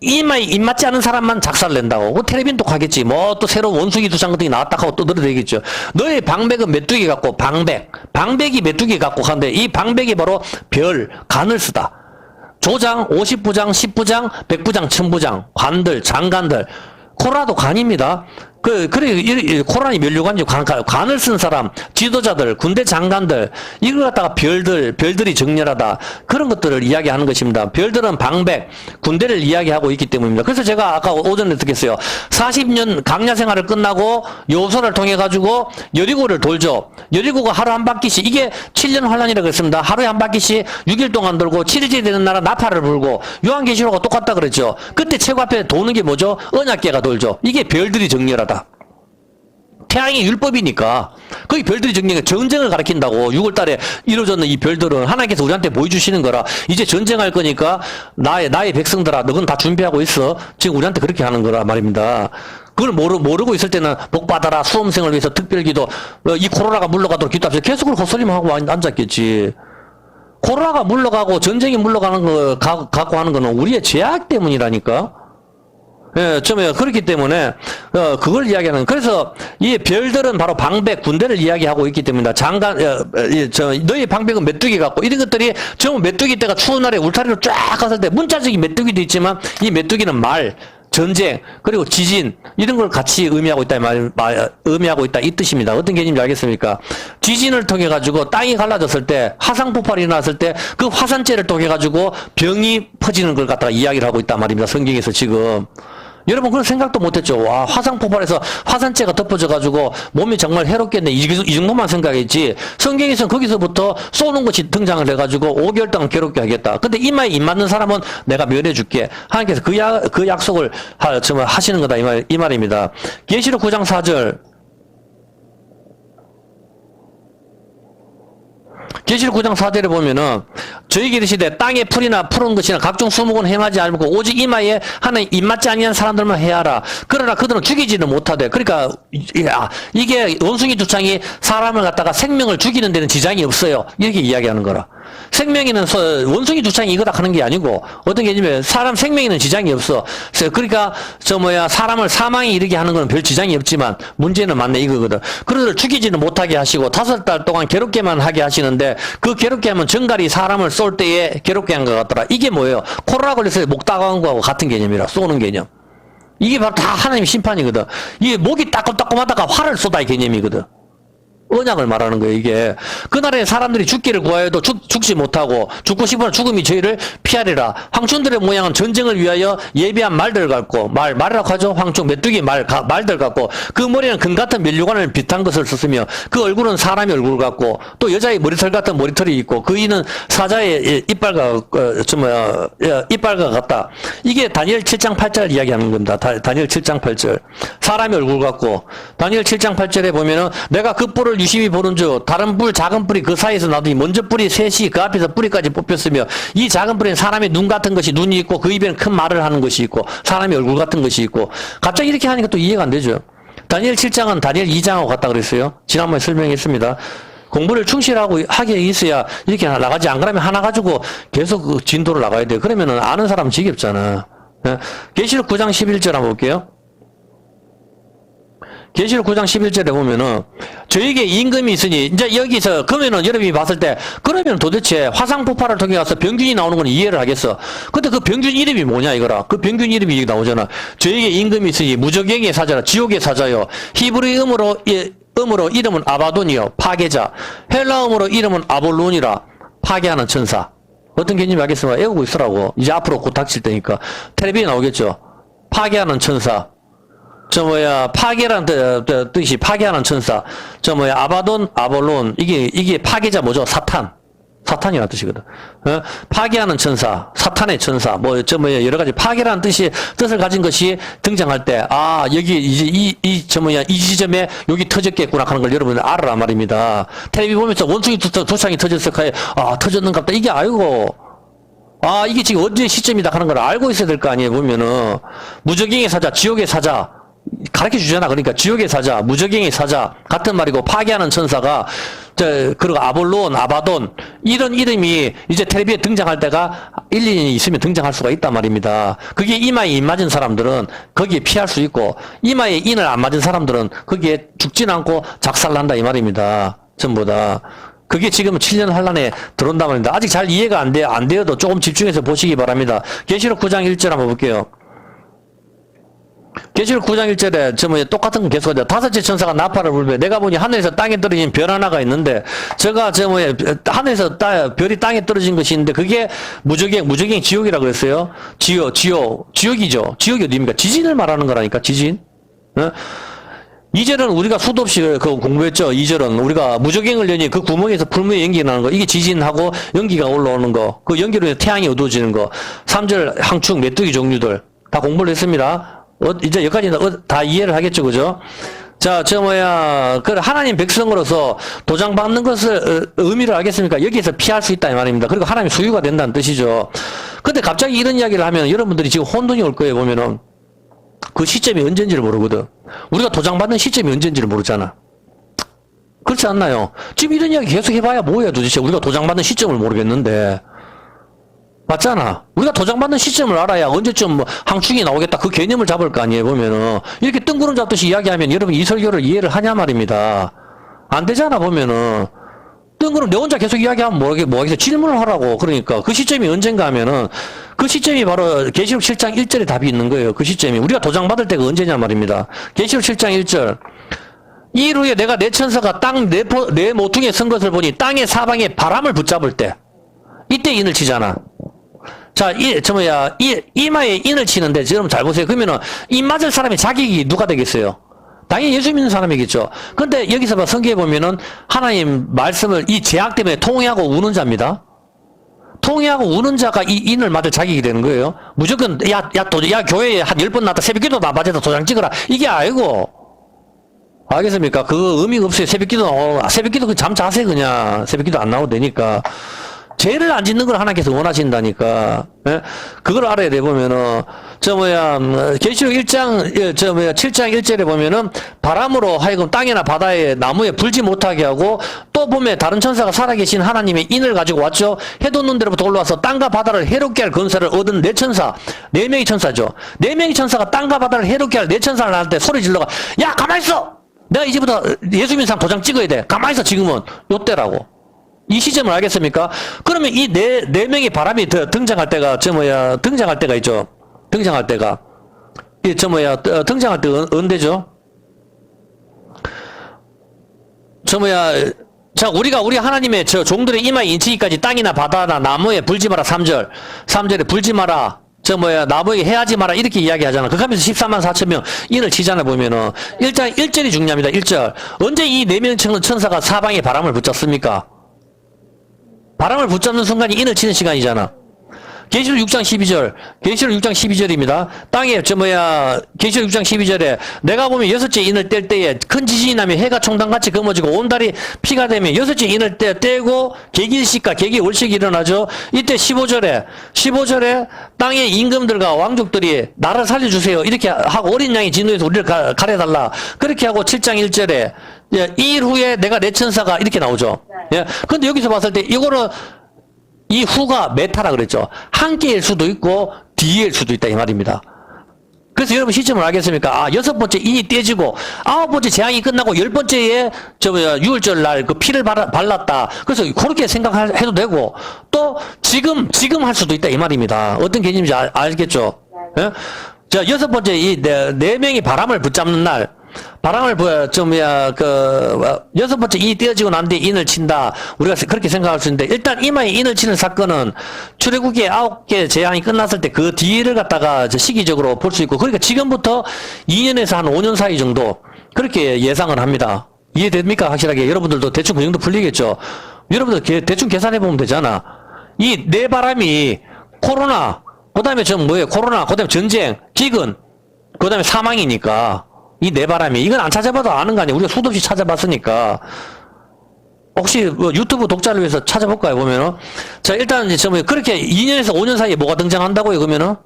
이마에 입맞지 않은 사람만 작살 낸다고. 그 텔레비전도 가겠지. 뭐 또 새로 원숭이 두장 같은 게 나왔다 하고 또 늘어대겠죠. 너의 방백은 메뚜기 갖고 방백이 메뚜기 갖고 가는데 이 방백이 바로 별, 간을 쓰다. 조장, 50부장, 10부장, 100부장, 1000부장, 관들, 장관들. 코로나도 간입니다. 코로나이 면류관이죠. 간을 쓴 사람, 지도자들, 군대 장관들, 이걸 갖다가 별들이 정렬하다. 그런 것들을 이야기하는 것입니다. 별들은 방백, 군대를 이야기하고 있기 때문입니다. 그래서 제가 아까 오전에 어떻게 했어요? 40년 강야 생활을 끝나고 요소를 통해가지고 여리고를 돌죠. 여리고가 하루 한 바퀴씩, 이게 7년 환란이라고 했습니다. 하루에 한 바퀴씩 6일 동안 돌고 7일째 되는 나라 나팔을 불고 요한계시록과 똑같다 그랬죠. 그때 최고 앞에 도는 게 뭐죠? 언약궤가 돌죠. 이게 별들이 정렬하다. 태양이 율법이니까 거기 별들이 정리가 전쟁을 가리킨다고. 6월 달에 이루어졌는 이 별들은 하나님께서 우리한테 보여주시는 거라. 이제 전쟁할 거니까 나의 백성들아 너건 다 준비하고 있어. 지금 우리한테 그렇게 하는 거라 말입니다. 그걸 모르고 있을 때는 복 받아라, 수험생을 위해서 특별기도, 이 코로나가 물러가도록 기도합시다. 계속 그걸 헛소리만 하고 앉았겠지. 코로나가 물러가고 전쟁이 물러가는 거 갖고 하는 거는 우리의 죄악 때문이라니까. 예, 그렇기 때문에, 그걸 이야기하는, 그래서, 이 별들은 바로 방백, 군대를 이야기하고 있기 때문이다. 너희 방백은 메뚜기 같고, 이런 것들이 전부 메뚜기 때가 추운 날에 울타리로 쫙 갔을 때, 문자적인 메뚜기도 있지만, 이 메뚜기는 말, 전쟁, 그리고 지진, 이런 걸 같이 의미하고 있다, 의미하고 있다, 이 뜻입니다. 어떤 개념인지 알겠습니까? 지진을 통해가지고 땅이 갈라졌을 때, 화산 폭발이 일어났을 때, 그 화산재를 통해가지고 병이 퍼지는 걸 갖다가 이야기를 하고 있단 말입니다. 성경에서 지금. 여러분 그런 생각도 못했죠. 와, 화산 폭발해서 화산재가 덮어져가지고 몸이 정말 해롭겠네. 이 정도만 생각했지. 성경에서는 거기서부터 쏘는 것이 등장을 해가지고 5개월 동안 괴롭게 하겠다. 근데 이마에 입 맞는 사람은 내가 면해줄게. 하나님께서 그 약속을 하시는 거다. 이 말입니다. 계시록 9장 4절. 계시록 9장 4절에 보면은 저희에게 이르시되 땅에 풀이나 푸른 것이나 각종 수목은 행하지 않고 오직 이마에 하나님 입맞지 아니한 사람들만 해야 하라. 그러나 그들은 죽이지는 못하되. 그러니까 이게 원숭이 두창이 사람을 갖다가 생명을 죽이는 데는 지장이 없어요. 이렇게 이야기하는 거라. 생명에는 원숭이 두창이 이거다 하는 게 아니고 어떤 개념이에요. 사람 생명에는 지장이 없어. 그러니까 사람을 사망에 이르게 하는 건 별 지장이 없지만 문제는 맞네 이거거든. 그들을 죽이지는 못하게 하시고 5달 동안 괴롭게만 하게 하시는데 그 괴롭게 하면 정갈이 사람을 쏠 때에 괴롭게 한 것 같더라. 이게 뭐예요? 코로나 걸렸을 때 목 따가운 거하고 같은 개념이라. 쏘는 개념. 이게 바로 다 하나님 심판이거든. 이게 목이 따끔따끔하다가 활을 쏘다 이 개념이거든. 언약을 말하는 거예요, 이게. 그날에 사람들이 죽기를 구하여도 죽지 못하고, 죽고 싶으나 죽음이 저희를 피하리라. 황충들의 모양은 전쟁을 위하여 예비한 말들 같고, 말이라고 하죠? 황충, 메뚜기 말들 같고, 그 머리는 금 같은 면류관을 비슷한 것을 썼으며, 그 얼굴은 사람의 얼굴 같고, 또 여자의 머리털 같은 머리털이 있고, 그 이는 사자의 이빨과 같다. 이게 다니엘 7장 8절 이야기하는 겁니다. 다니엘 7장 8절. 사람의 얼굴 같고, 다니엘 7장 8절에 보면은, 내가 그 뿔을 유심히 보는 줄 다른 뿔 작은 뿔이 그 사이에서 나더니 먼저 뿔이 셋이 그 앞에서 뿌리까지 뽑혔으며 이 작은 뿔에는 사람의 눈 같은 것이 눈이 있고 그 입에는 큰 말을 하는 것이 있고 사람의 얼굴 같은 것이 있고. 갑자기 이렇게 하니까 또 이해가 안 되죠. 다니엘 7장은 다니엘 2장하고 같다 그랬어요. 지난번에 설명했습니다. 공부를 충실하고 하게 있어야 이렇게 나가지. 안 그러면 하나 가지고 계속 그 진도를 나가야 돼요. 그러면은 아는 사람 지겹잖아. 계시록 9장 11절 한번 볼게요. 계시록 9장 11절에 보면은 저에게 임금이 있으니 이제 여기서 그러면은 여러분이 봤을 때 그러면 도대체 화상 폭발을 통해 가서 병균이 나오는 건 이해를 하겠어. 근데 그 병균 이름이 뭐냐 이거라. 그 병균 이름이 여기 나오잖아. 저에게 임금이 있으니 무저갱의 사자라. 지옥의 사자요. 히브리 음으로 이름은 아바돈이요. 파괴자. 헬라음으로 이름은 아볼론이라. 파괴하는 천사. 어떤 개념이 알겠습니까? 애우고 있으라고. 이제 앞으로 곧 닥칠 때니까 텔레비에 나오겠죠. 파괴하는 천사. 파괴라는 뜻이 파괴하는 천사. 아바돈, 아볼론. 이게 파괴자 뭐죠? 사탄이라는 뜻이거든. 파괴하는 천사, 사탄의 천사, 여러 가지 파괴라는 뜻을 가진 것이 등장할 때, 여기 이 지점에 여기 터졌겠구나 하는 걸 여러분들 알아라 말입니다. 텔레비 보면서 원숭이 두창이 터졌을 거에, 터졌는가 보다. 이게 이게 지금 언제 시점이다 하는 걸 알고 있어야 될 거 아니에요, 보면은. 무저갱의 사자, 지옥의 사자. 가르쳐 주잖아. 그러니까 지옥의 사자, 무저갱의 사자 같은 말이고 파괴하는 천사가 그리고 아볼론, 아바돈, 이런 이름이 이제 텔레비에 등장할 때가 1, 2년이 있으면 등장할 수가 있단 말입니다. 그게 이마에 인 맞은 사람들은 거기에 피할 수 있고, 이마에 인을 안 맞은 사람들은 거기에 죽진 않고 작살난다 이 말입니다. 전부 다. 그게 지금 7년 환란에 들어온단 말입니다. 아직 잘 이해가 안 되어도 조금 집중해서 보시기 바랍니다. 계시록 9장 1절 한번 볼게요. 계시록 9장 1절에 똑같은 건 계속하죠. 다섯째 천사가 나팔을 불며 내가 보니 하늘에서 땅에 떨어진 별 하나가 있는데 저가 하늘에서 별이 땅에 떨어진 것이 있는데 그게 무저갱 지옥이라고 그랬어요. 지옥이죠. 지옥이 어디입니까? 지진을 말하는 거라니까, 지진. 2절은 우리가 수도 없이 공부했죠. 2절은 우리가 무저갱을 여니 그 구멍에서 불문의 연기가 나는 거. 이게 지진하고 연기가 올라오는 거. 그 연기로 인해 태양이 어두워지는 거. 3절 항축, 메뚜기 종류들. 다 공부를 했습니다. 이제 여기까지는 다 이해를 하겠죠. 그죠? 자, 하나님 백성으로서 도장 받는 것을 의미를 알겠습니까? 여기에서 피할 수 있다 이 말입니다. 그리고 하나님의 소유가 된다는 뜻이죠. 근데 갑자기 이런 이야기를 하면 여러분들이 지금 혼돈이 올 거예요. 보면은. 그 시점이 언제인지를 모르거든. 우리가 도장받는 시점이 언제인지를 모르잖아. 그렇지 않나요? 지금 이런 이야기 계속 해봐야 뭐야 도대체. 우리가 도장받는 시점을 모르겠는데. 맞잖아. 우리가 도장받는 시점을 알아야 언제쯤 항축이 나오겠다. 그 개념을 잡을 거 아니에요. 보면은. 이렇게 뜬구름 잡듯이 이야기하면 여러분 이 설교를 이해를 하냐 말입니다. 안 되잖아. 보면은. 뜬구름 내 혼자 계속 이야기하면 뭐하겠어. 질문을 하라고. 그러니까 그 시점이 언젠가 하면은 그 시점이 바로 계시록 7장 1절에 답이 있는 거예요. 그 시점이. 우리가 도장받을 때가 언제냐 말입니다. 계시록 7장 1절. 이 일 후에 내가 내 천사가 땅 내 모퉁이에 선 것을 보니 땅의 사방에 바람을 붙잡을 때 이때 인을 치잖아. 자, 이마에 인을 치는데 여러분 잘 보세요. 그러면은 인 맞을 사람이 자격이 누가 되겠어요? 당연히 예수 믿는 사람이겠죠. 근데 여기서 성경에 보면은 하나님 말씀을 이 제약 때문에 통회하고 우는 자입니다. 통회하고 우는 자가 이 인을 맞을 자격이 되는 거예요. 무조건 야 교회에 한 10번 나왔다 새벽기도 안 맞아서 도장 찍어라. 이게 아니고. 알겠습니까? 그거 의미가 없어요. 새벽기도 그 잠 자세 그냥. 새벽기도 안 나오도 되니까. 죄를 안 짓는 걸 하나님께서 원하신다니까. 예? 그걸 알아야 돼, 보면은. 계시록 7장 1절에 보면은, 바람으로 하여금 땅이나 바다에 나무에 불지 못하게 하고, 또 보면 다른 천사가 살아계신 하나님의 인을 가지고 왔죠. 해돋는 데로부터 올라와서 땅과 바다를 해롭게 할 권세를 얻은 네 천사. 4명의 천사죠. 4명의 천사가 땅과 바다를 해롭게 할 4천사를 나한테 소리 질러가, 야, 가만히 있어! 내가 이제부터 예수 믿는 사람 도장 찍어야 돼. 가만히 있어, 지금은. 요때라고. 이 시점을 알겠습니까? 그러면 이 네 명의 바람이 등장할 때가, 등장할 때가 있죠. 등장할 때가. 등장할 때 언제죠? 자, 우리 하나님의 종들의 이마에 인치기까지 땅이나 바다나 나무에 불지 마라, 3절. 3절에 불지 마라. 나무에게 해하지 마라. 이렇게 이야기 하잖아. 그하면서 14만 4천 명 인을 치잖아, 보면은. 일단 1절이 중요합니다, 1절. 언제 이 4명 천사가 사방에 바람을 붙잡습니까? 바람을 붙잡는 순간이 인을 치는 시간이잖아. 계시록 6장 12절. 계시록 6장 12절입니다. 땅에, 계시록 6장 12절에 내가 보면 6째 인을 뗄 때에 큰 지진이 나면 해가 총당같이 검어지고 온 달이 피가 되면 6째 인을 떼고 계기일식과 계기월식이 일어나죠. 이때 15절에 땅의 임금들과 왕족들이 나를 살려주세요. 이렇게 하고 어린 양의 진노에서 우리를 가려달라. 그렇게 하고 7장 1절에 이 일 후에 내가 내 천사가 이렇게 나오죠. 예. 근데 여기서 봤을 때 이거는 이 후가 메타라 그랬죠. 함께일 수도 있고 뒤에일 수도 있다 이 말입니다. 그래서 여러분 시점을 알겠습니까? 아, 6번째 인이 떼지고 9번째 재앙이 끝나고 10번째에 6월절 날 그 피를 발랐다. 그래서 그렇게 생각해도 되고 또 지금 할 수도 있다 이 말입니다. 어떤 개념인지 알겠죠? 예? 자, 6번째 이 네 명이 바람을 붙잡는 날 바람을 6번째 인이 떼어지고 난 뒤에 인을 친다. 우리가 그렇게 생각할 수 있는데, 일단 이마에 인을 치는 사건은 출애굽기의 9개 재앙이 끝났을 때 그 뒤를 갖다가 시기적으로 볼 수 있고, 그러니까 지금부터 2년에서 한 5년 사이 정도 그렇게 예상을 합니다. 이해됩니까? 확실하게. 여러분들도 대충 그 정도 풀리겠죠? 여러분들 대충 계산해 보면 되잖아. 이 네 바람이 코로나, 그 다음에 코로나, 그 다음에 전쟁, 기근, 그 다음에 사망이니까. 이 네 바람이. 이건 안 찾아봐도 아는 거 아니에요. 우리가 수도 없이 찾아봤으니까. 혹시 유튜브 독자를 위해서 찾아볼까요? 보면은. 자, 일단 그렇게 2년에서 5년 사이에 뭐가 등장한다고요? 그러면은?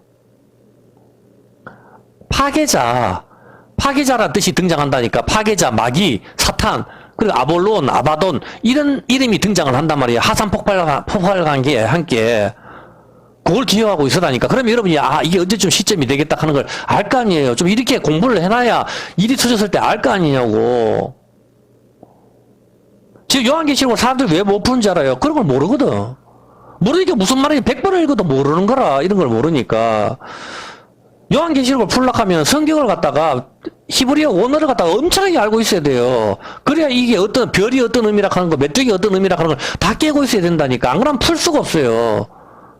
파괴자라는 뜻이 등장한다니까. 파괴자, 마귀, 사탄. 그리고 아볼론, 아바돈 이런 이름이 등장을 한단 말이에요. 하산 폭발관계에 함께 그걸 기여하고 있으라니까. 그러면 여러분이 이게 언제쯤 시점이 되겠다 하는 걸 알 거 아니에요. 좀 이렇게 공부를 해놔야 일이 터졌을 때 알 거 아니냐고. 지금 요한계시록을 사람들이 왜 못 푸는지 알아요? 그런 걸 모르거든. 모르니까 무슨 말인지 100번을 읽어도 모르는 거라. 이런 걸 모르니까. 요한계시록을 풀락하면 성경을 갖다가 히브리어 원어를 갖다가 엄청나게 알고 있어야 돼요. 그래야 이게 어떤 별이 어떤 의미라 하는 거, 메뚜기 어떤 의미라 하는 걸 다 깨고 있어야 된다니까. 안 그러면 풀 수가 없어요.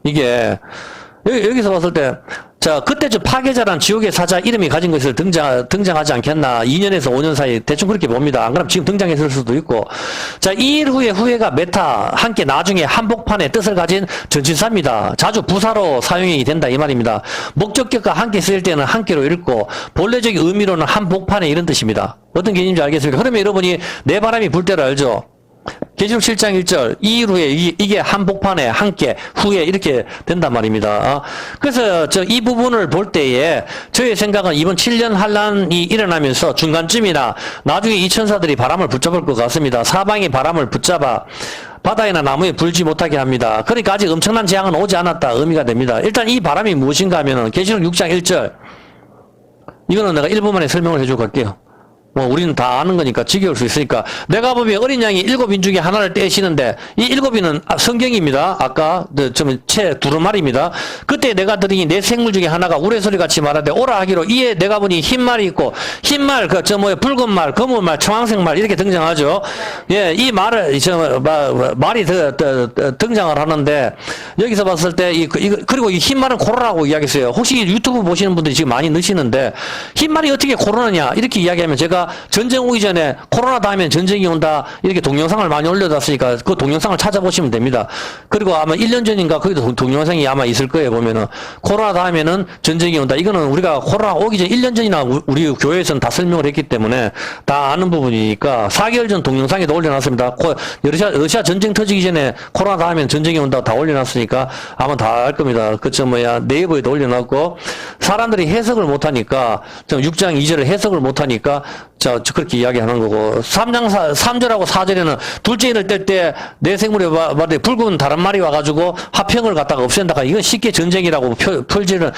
이게 여기서 봤을 때 자 그때쯤 파괴자란 지옥의 사자 이름이 가진 것을 등장하지 않겠나. 2년에서 5년 사이 대충 그렇게 봅니다. 안 그러면 지금 등장했을 수도 있고. 자 2일 후에 후회가 메타 함께 나중에 한복판의 뜻을 가진 전치사입니다. 자주 부사로 사용이 된다 이 말입니다. 목적격과 함께 쓰일 때는 함께로 읽고 본래적 의미로는 한복판에 이런 뜻입니다. 어떤 개념인지 알겠습니까? 그러면 여러분이 내 바람이 불 때를 알죠? 계시록 7장 1절 2일 후에 이게 한복판에 함께 후에 이렇게 된단 말입니다. 그래서 이 부분을 볼 때에 저의 생각은 이번 7년 환란이 일어나면서 중간쯤이나 나중에 이 천사들이 바람을 붙잡을 것 같습니다. 사방이 바람을 붙잡아 바다에나 나무에 불지 못하게 합니다. 그러니까 아직 엄청난 재앙은 오지 않았다 의미가 됩니다. 일단 이 바람이 무엇인가 하면은 계시록 6장 1절 이거는 내가 1분 만에 설명을 해주고 갈게요. 우리는 다 아는 거니까 지겨울 수 있으니까. 내가 보면 어린 양이 7인 중에 하나를 떼시는데 이 7인은 성경입니다. 아까 채 두루마리입니다. 그때 내가 들으니 내 생물 중에 하나가 우레소리 같이 말하되 오라 하기로 이에 내가 보니 흰 말이 있고 흰 말 붉은 말 검은 말 청황색 말 이렇게 등장하죠. 예, 이 말을 말이 등장을 하는데 여기서 봤을 때 그리고 이 흰 말은 코로나라고 이야기했어요. 혹시 유튜브 보시는 분들이 지금 많이 넣으시는데 흰 말이 어떻게 코로나냐 이렇게 이야기하면 제가 전쟁 오기 전에 코로나 다음엔 전쟁이 온다 이렇게 동영상을 많이 올려놨으니까 그 동영상을 찾아보시면 됩니다. 그리고 아마 1년 전인가 거기도 동영상이 아마 있을 거예요. 보면은 코로나 다음에는 전쟁이 온다. 이거는 우리가 코로나 오기 전 1년 전이나 우리 교회에서는 다 설명을 했기 때문에 다 아는 부분이니까 4개월 전 동영상에도 올려놨습니다. 러시아 전쟁 터지기 전에 코로나 다음엔 전쟁이 온다 다 올려놨으니까 아마 다 알 겁니다. 네이버에도 올려놨고 사람들이 해석을 못하니까 6장 2절을 해석을 못하니까 그렇게 이야기하는 거고 3절하고 4절에는 둘째 인을 뗄 때 내 생물에 말에 붉은 다른 말이 와가지고 화평을 갖다가 없앤다가 이건 쉽게 전쟁이라고 풀기는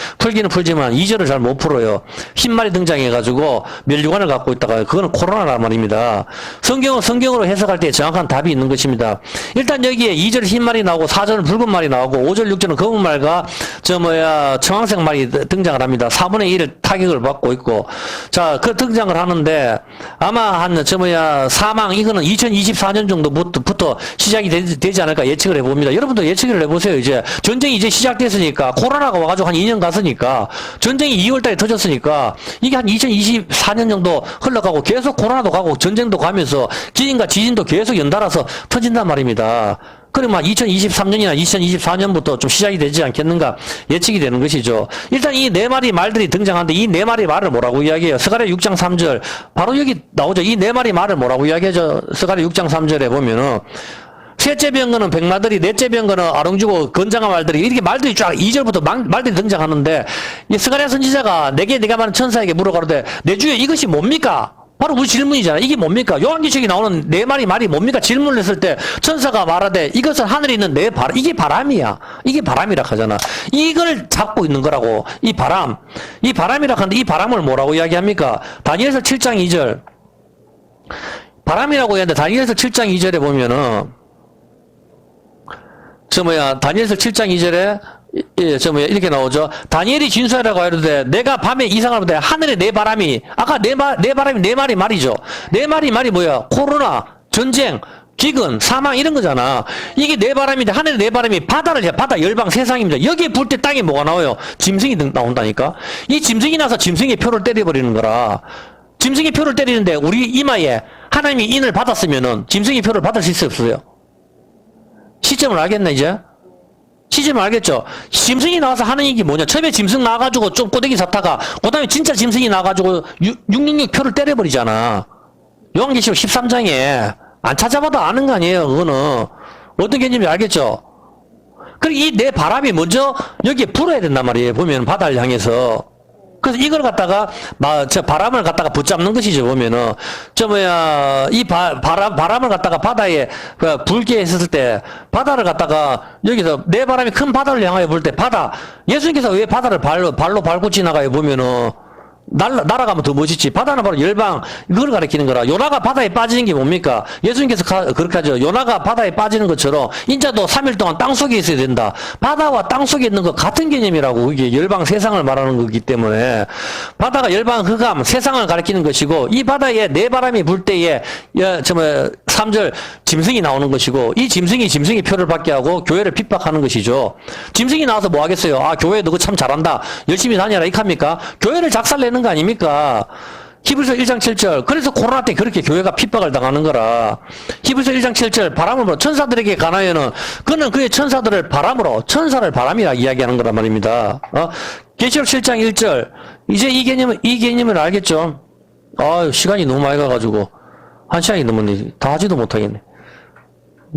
풀지만 2절을 잘 못 풀어요. 흰 말이 등장해가지고 멸류관을 갖고 있다가 그거는 코로나란 말입니다. 성경은 성경으로 해석할 때 정확한 답이 있는 것입니다. 일단 여기에 2절 흰 말이 나오고 4절은 붉은 말이 나오고 5절 6절은 검은 말과 청황색 말이 등장을 합니다. 4분의 1을 타격을 받고 있고 그 등장을 하는데 아마 사망 이거는 2024년 정도부터 시작이 되지 않을까 예측을 해봅니다. 여러분도 예측을 해보세요. 이제 전쟁이 이제 시작됐으니까 코로나가 와가지고 한 2년 갔으니까 전쟁이 2월달에 터졌으니까 이게 한 2024년 정도 흘러가고 계속 코로나도 가고 전쟁도 가면서 지진과 지진도 계속 연달아서 터진단 말입니다. 그러면 2023년이나 2024년부터 좀 시작이 되지 않겠는가 예측이 되는 것이죠. 일단 이 네 마리 말들이 등장하는데 이 네 마리 말을 뭐라고 이야기해요? 스가랴 6장 3절 바로 여기 나오죠. 이 네 마리 말을 뭐라고 이야기하죠? 스가랴 6장 3절에 보면은 셋째 병거는 백마들이 넷째 병거는 아롱주고 건장한 말들이 이렇게 말들이 쫙 2절부터 말들이 등장하는데 이 스가랴 선지자가 내가 말하는 천사에게 물어가로되 내 주에 이것이 뭡니까? 바로 우리 질문이잖아. 이게 뭡니까? 요한계시록에 나오는 네 마리 말이 뭡니까? 질문을 했을 때 천사가 말하되 이것은 하늘에 있는 내 바람. 이게 바람이야. 이게 바람이라 하잖아. 이걸 잡고 있는 거라고. 이 바람이라 하는데 이 바람을 뭐라고 이야기합니까? 다니엘서 7장 2절. 바람이라고 했는데 다니엘서 7장 2절에 보면은 다니엘서 7장 2절에 이렇게 나오죠. 다니엘이 진술하라고 하는데 내가 밤에 이상을 보되 하늘에 네 바람이 아까 네 바람이 네 마리 말이죠. 네 마리 말이 뭐야? 코로나, 전쟁, 기근, 사망 이런 거잖아. 이게 네 바람인데 하늘에 네 바람이 바다 열방 세상입니다. 여기에 불 때 땅에 뭐가 나와요? 짐승이 나온다니까. 이 짐승이 나서 짐승의 표를 때려버리는 거라. 짐승의 표를 때리는데 우리 이마에 하나님이 인을 받았으면은 짐승의 표를 받을 수 있어요, 없어요? 시점을 알겠나 이제? 시점을 알겠죠? 짐승이 나와서 하는 얘기 뭐냐? 처음에 짐승 나와가지고 좀 꼬대기 잡다가 그 다음에 진짜 짐승이 나와가지고 666 표를 때려버리잖아. 요한계시록 13장에 안 찾아봐도 아는 거 아니에요. 그거는 어떤 개념인지 알겠죠? 그리고 이 내 바람이 먼저 여기에 불어야 된단 말이에요. 보면 바다를 향해서 그래서 이걸 갖다가 저 바람을 갖다가 붙잡는 것이죠. 보면은 바람을 갖다가 바다에 불게 했을 때 바다를 갖다가 여기서 내 바람이 큰 바다를 향하여 불 때 예수님께서 왜 바다를 발로 밟고 지나가요? 보면은 날아가면 더 멋있지. 바다는 바로 열방, 이걸 가리키는 거라. 요나가 바다에 빠지는 게 뭡니까? 예수님께서 그렇게 하죠. 요나가 바다에 빠지는 것처럼 인자도 3일 동안 땅 속에 있어야 된다. 바다와 땅 속에 있는 것 같은 개념이라고. 이게 열방 세상을 말하는 거기 때문에 바다가 열방 흑암 세상을 가리키는 것이고, 이 바다에 내 바람이 불 때에 3절 짐승이 나오는 것이고, 이 짐승이 표를 받게 하고 교회를 핍박하는 것이죠. 짐승이 나와서 뭐 하겠어요? 아, 교회 너가 참 잘한다, 열심히 다녀라, 이렇게 합니까? 교회를 작살내는 거 아닙니까? 히브리서 1장 7절. 그래서 코로나 때 그렇게 교회가 핍박을 당하는 거라. 히브리서 1장 7절. 바람을 불어 천사들에게 가나여는 그는 그의 천사들을 바람으로, 천사를 바람이라 이야기하는 거란 말입니다. 계시록 7장 1절. 이제 이 개념을 알겠죠? 시간이 너무 많이 가가지고 1시간이 넘었네. 다 하지도 못하겠네.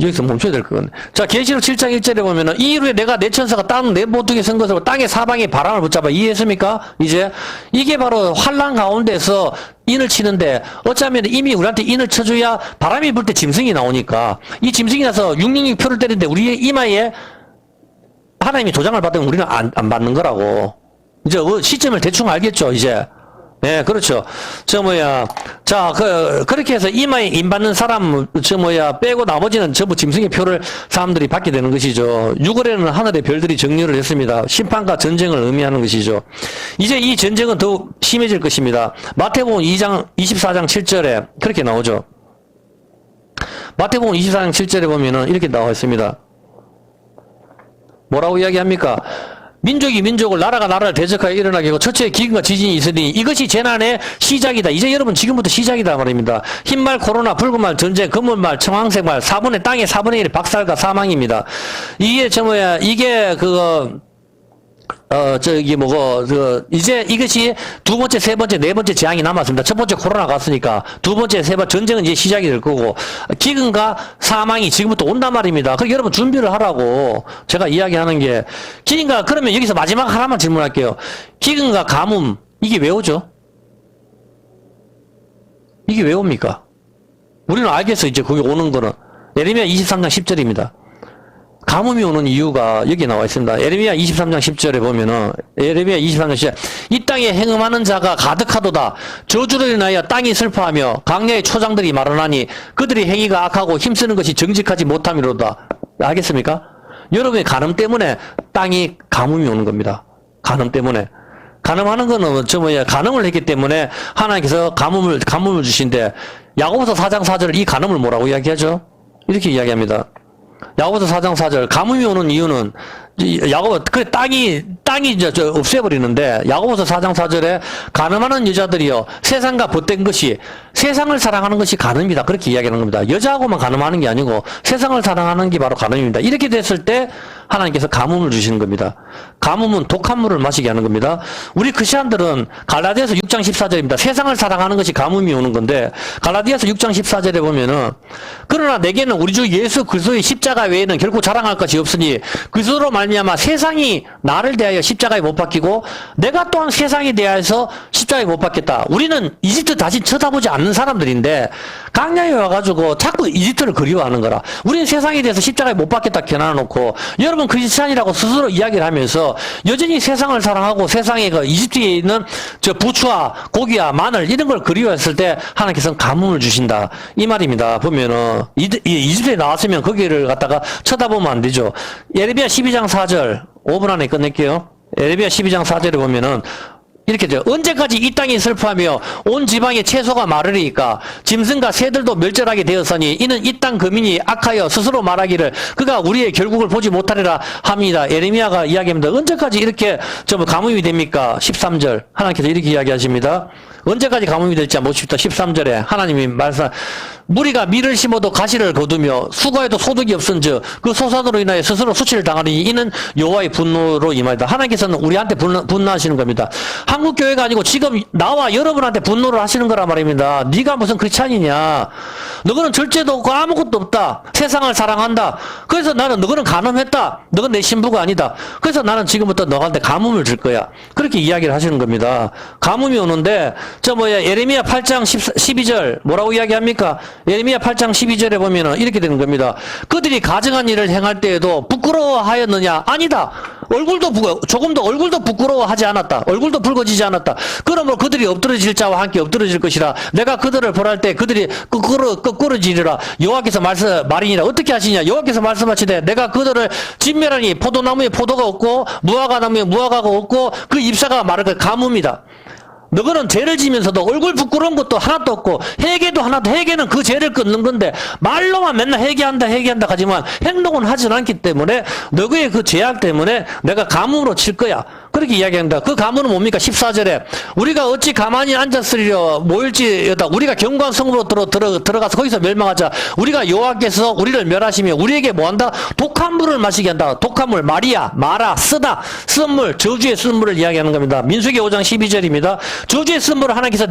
여기서 멈춰야 될 것 같네. 자, 계시록 7장 1절에 보면은, 이 이후에 내가 내 천사가 땅 내 모퉁이에 선 것으로 땅의 사방에 바람을 붙잡아. 이해했습니까? 이제 이게 바로 환란 가운데서 인을 치는데, 어쩌면 이미 우리한테 인을 쳐줘야 바람이 불 때 짐승이 나오니까, 이 짐승이 나서 666 표를 때리는데 우리의 이마에 하나님이 도장을 받으면 우리는 안 받는 거라고. 이제 시점을 대충 알겠죠, 이제. 네, 그렇죠. 자, 그렇게 해서 이마에 임 받는 사람, 빼고 나머지는 전부 짐승의 표를 사람들이 받게 되는 것이죠. 6월에는 하늘의 별들이 정렬을 했습니다. 심판과 전쟁을 의미하는 것이죠. 이제 이 전쟁은 더욱 심해질 것입니다. 마태복음 24장 7절에 그렇게 나오죠. 마태복음 24장 7절에 보면은 이렇게 나와 있습니다. 뭐라고 이야기합니까? 민족이 민족을, 나라가 나라를 대적하여 일어나게 하고 첫째 기근과 지진이 있으니 이것이 재난의 시작이다. 이제 여러분 지금부터 시작이다 말입니다. 흰말 코로나, 붉은말 전쟁, 검은말 청황색말, 땅의 4분의 1 박살과 사망입니다. 이게 이제 이것이 두 번째, 세 번째, 네 번째 재앙이 남았습니다. 첫 번째 코로나 갔으니까 두 번째, 세 번째 전쟁은 이제 시작이 될 거고, 기근과 사망이 지금부터 온단 말입니다. 그러니까 여러분 준비를 하라고 제가 이야기하는 게, 기근과, 그러면 여기서 마지막 하나만 질문할게요. 기근과 가뭄, 이게 왜 오죠? 이게 왜 옵니까? 우리는 알겠어, 이제 거기 오는 거는. 예레미야 23장 10절입니다. 가뭄이 오는 이유가 여기 나와 있습니다. 예레미야 23장 10절에 보면은, 예레미야 23장 10절. 이 땅에 행음하는 자가 가득하도다. 저주를 인하여 땅이 슬퍼하며 강야의 초장들이 마르나니 그들의 행위가 악하고 힘쓰는 것이 정직하지 못함이로다. 알겠습니까? 여러분의 간음 때문에 땅이 가뭄이 오는 겁니다. 간음 때문에. 간음하는 거는 간음을 했기 때문에 하나님께서 가뭄을 주신데, 야고보서 4장 4절 이 간음을 뭐라고 이야기하죠? 이렇게 이야기합니다. 야고보서 4장 4절, 가뭄이 오는 이유는, 땅이 이제 없애버리는데, 야고보서 4장 4절에 간음하는 여자들이요, 세상과 벗된 것이, 세상을 사랑하는 것이 간음이다. 그렇게 이야기하는 겁니다. 여자하고만 간음하는 게 아니고, 세상을 사랑하는 게 바로 간음입니다. 이렇게 됐을 때, 하나님께서 가뭄을 주시는 겁니다. 가뭄은 독한 물을 마시게 하는 겁니다. 우리 크리스천들은 갈라디아서 6장 14절입니다. 세상을 사랑하는 것이 가뭄이 오는 건데, 갈라디아서 6장 14절에 보면은, 그러나 내게는 우리 주 예수 그리스도의 십자가 외에는 결코 자랑할 것이 없으니 그리스도로 말미암아 세상이 나를 대하여 십자가에 못 박히고 내가 또한 세상에 대하여서 십자가에 못 박혔다. 우리는 이집트 다시 쳐다보지 않는 사람들인데 강야에 와가지고 자꾸 이집트를 그리워하는 거라. 우리는 세상에 대해서 십자가에 못 박혔다 겨눠놓고, 여러분 크리스찬이라고 스스로 이야기를 하면서 여전히 세상을 사랑하고 세상에 이집트에 있는 부추와 고기와 마늘 이런 걸 그리워했을 때 하나님께서는 가뭄을 주신다. 이 말입니다. 보면은 이집트에 나왔으면 거기를 갖다가 쳐다보면 안 되죠. 예레미야 12장 4절 5분 안에 끝낼게요. 예레미야 12장 4절에 보면은 이렇게 돼요. 언제까지 이 땅이 슬퍼하며 온 지방의 채소가 마르리이까 짐승과 새들도 멸절하게 되었으니 이는 이 땅 거민이 악하여 스스로 말하기를 그가 우리의 결국을 보지 못하리라 합니다. 예레미야가 이야기합니다. 언제까지 이렇게 가뭄이 됩니까? 13절 하나님께서 이렇게 이야기하십니다. 언제까지 가뭄이 될지 한번 보십시다. 13절에 하나님이 무리가 밀을 심어도 가시를 거두며 수고해도 소득이 없은즉 그 소산으로 인하여 스스로 수치를 당하니 이는 여호와의 분노로 임하이다. 하나님께서는 우리한테 분노하시는 겁니다. 한국 교회가 아니고 지금 나와 여러분한테 분노를 하시는 거란 말입니다. 네가 무슨 크리스찬이냐? 너는 절제도 없고 아무것도 없다. 세상을 사랑한다. 그래서 나는 너는 간음했다. 너는 내 신부가 아니다. 그래서 나는 지금부터 너한테 가뭄을 줄 거야. 그렇게 이야기를 하시는 겁니다. 가뭄이 오는데 예레미야 8장 12절 뭐라고 이야기합니까? 예레미야 8장 12절에 보면은 이렇게 되는 겁니다. 그들이 가증한 일을 행할 때에도 부끄러워하였느냐? 아니다. 조금도 얼굴도 부끄러워하지 않았다. 얼굴도 붉어지지 않았다. 그러므로 그들이 엎드러질 자와 함께 엎드러질 것이라. 내가 그들을 벌할 때 그들이 거꾸러지리라. 여호와께서 말이니라. 어떻게 하시냐? 여호와께서 말씀하시되 내가 그들을 진멸하니 포도나무에 포도가 없고 무화과 나무에 무화과가 없고 그 잎사가 마를 것 가뭄이다. 너희는 죄를 지면서도 얼굴 부끄러운 것도 하나도 없고 회개도 하나도 회개는 그 죄를 끊는 건데 말로만 맨날 회개한다 하지만 행동은 하지 않기 때문에 너희의 그 죄악 때문에 내가 가뭄으로 칠 거야. 그렇게 이야기한다. 그 가문은 뭡니까? 14절에 우리가 어찌 가만히 앉았으리려 모일지여다. 우리가 경관 성으로 들어가서 거기서 멸망하자. 우리가 여호와께서 우리를 멸하시며 우리에게 뭐한다? 독한 물을 마시게 한다. 독한 물, 마라, 쓰다, 쓴물, 저주의 쓴물을 이야기하는 겁니다. 민수기 5장 12절입니다. 저주의 쓴물을 하나님께서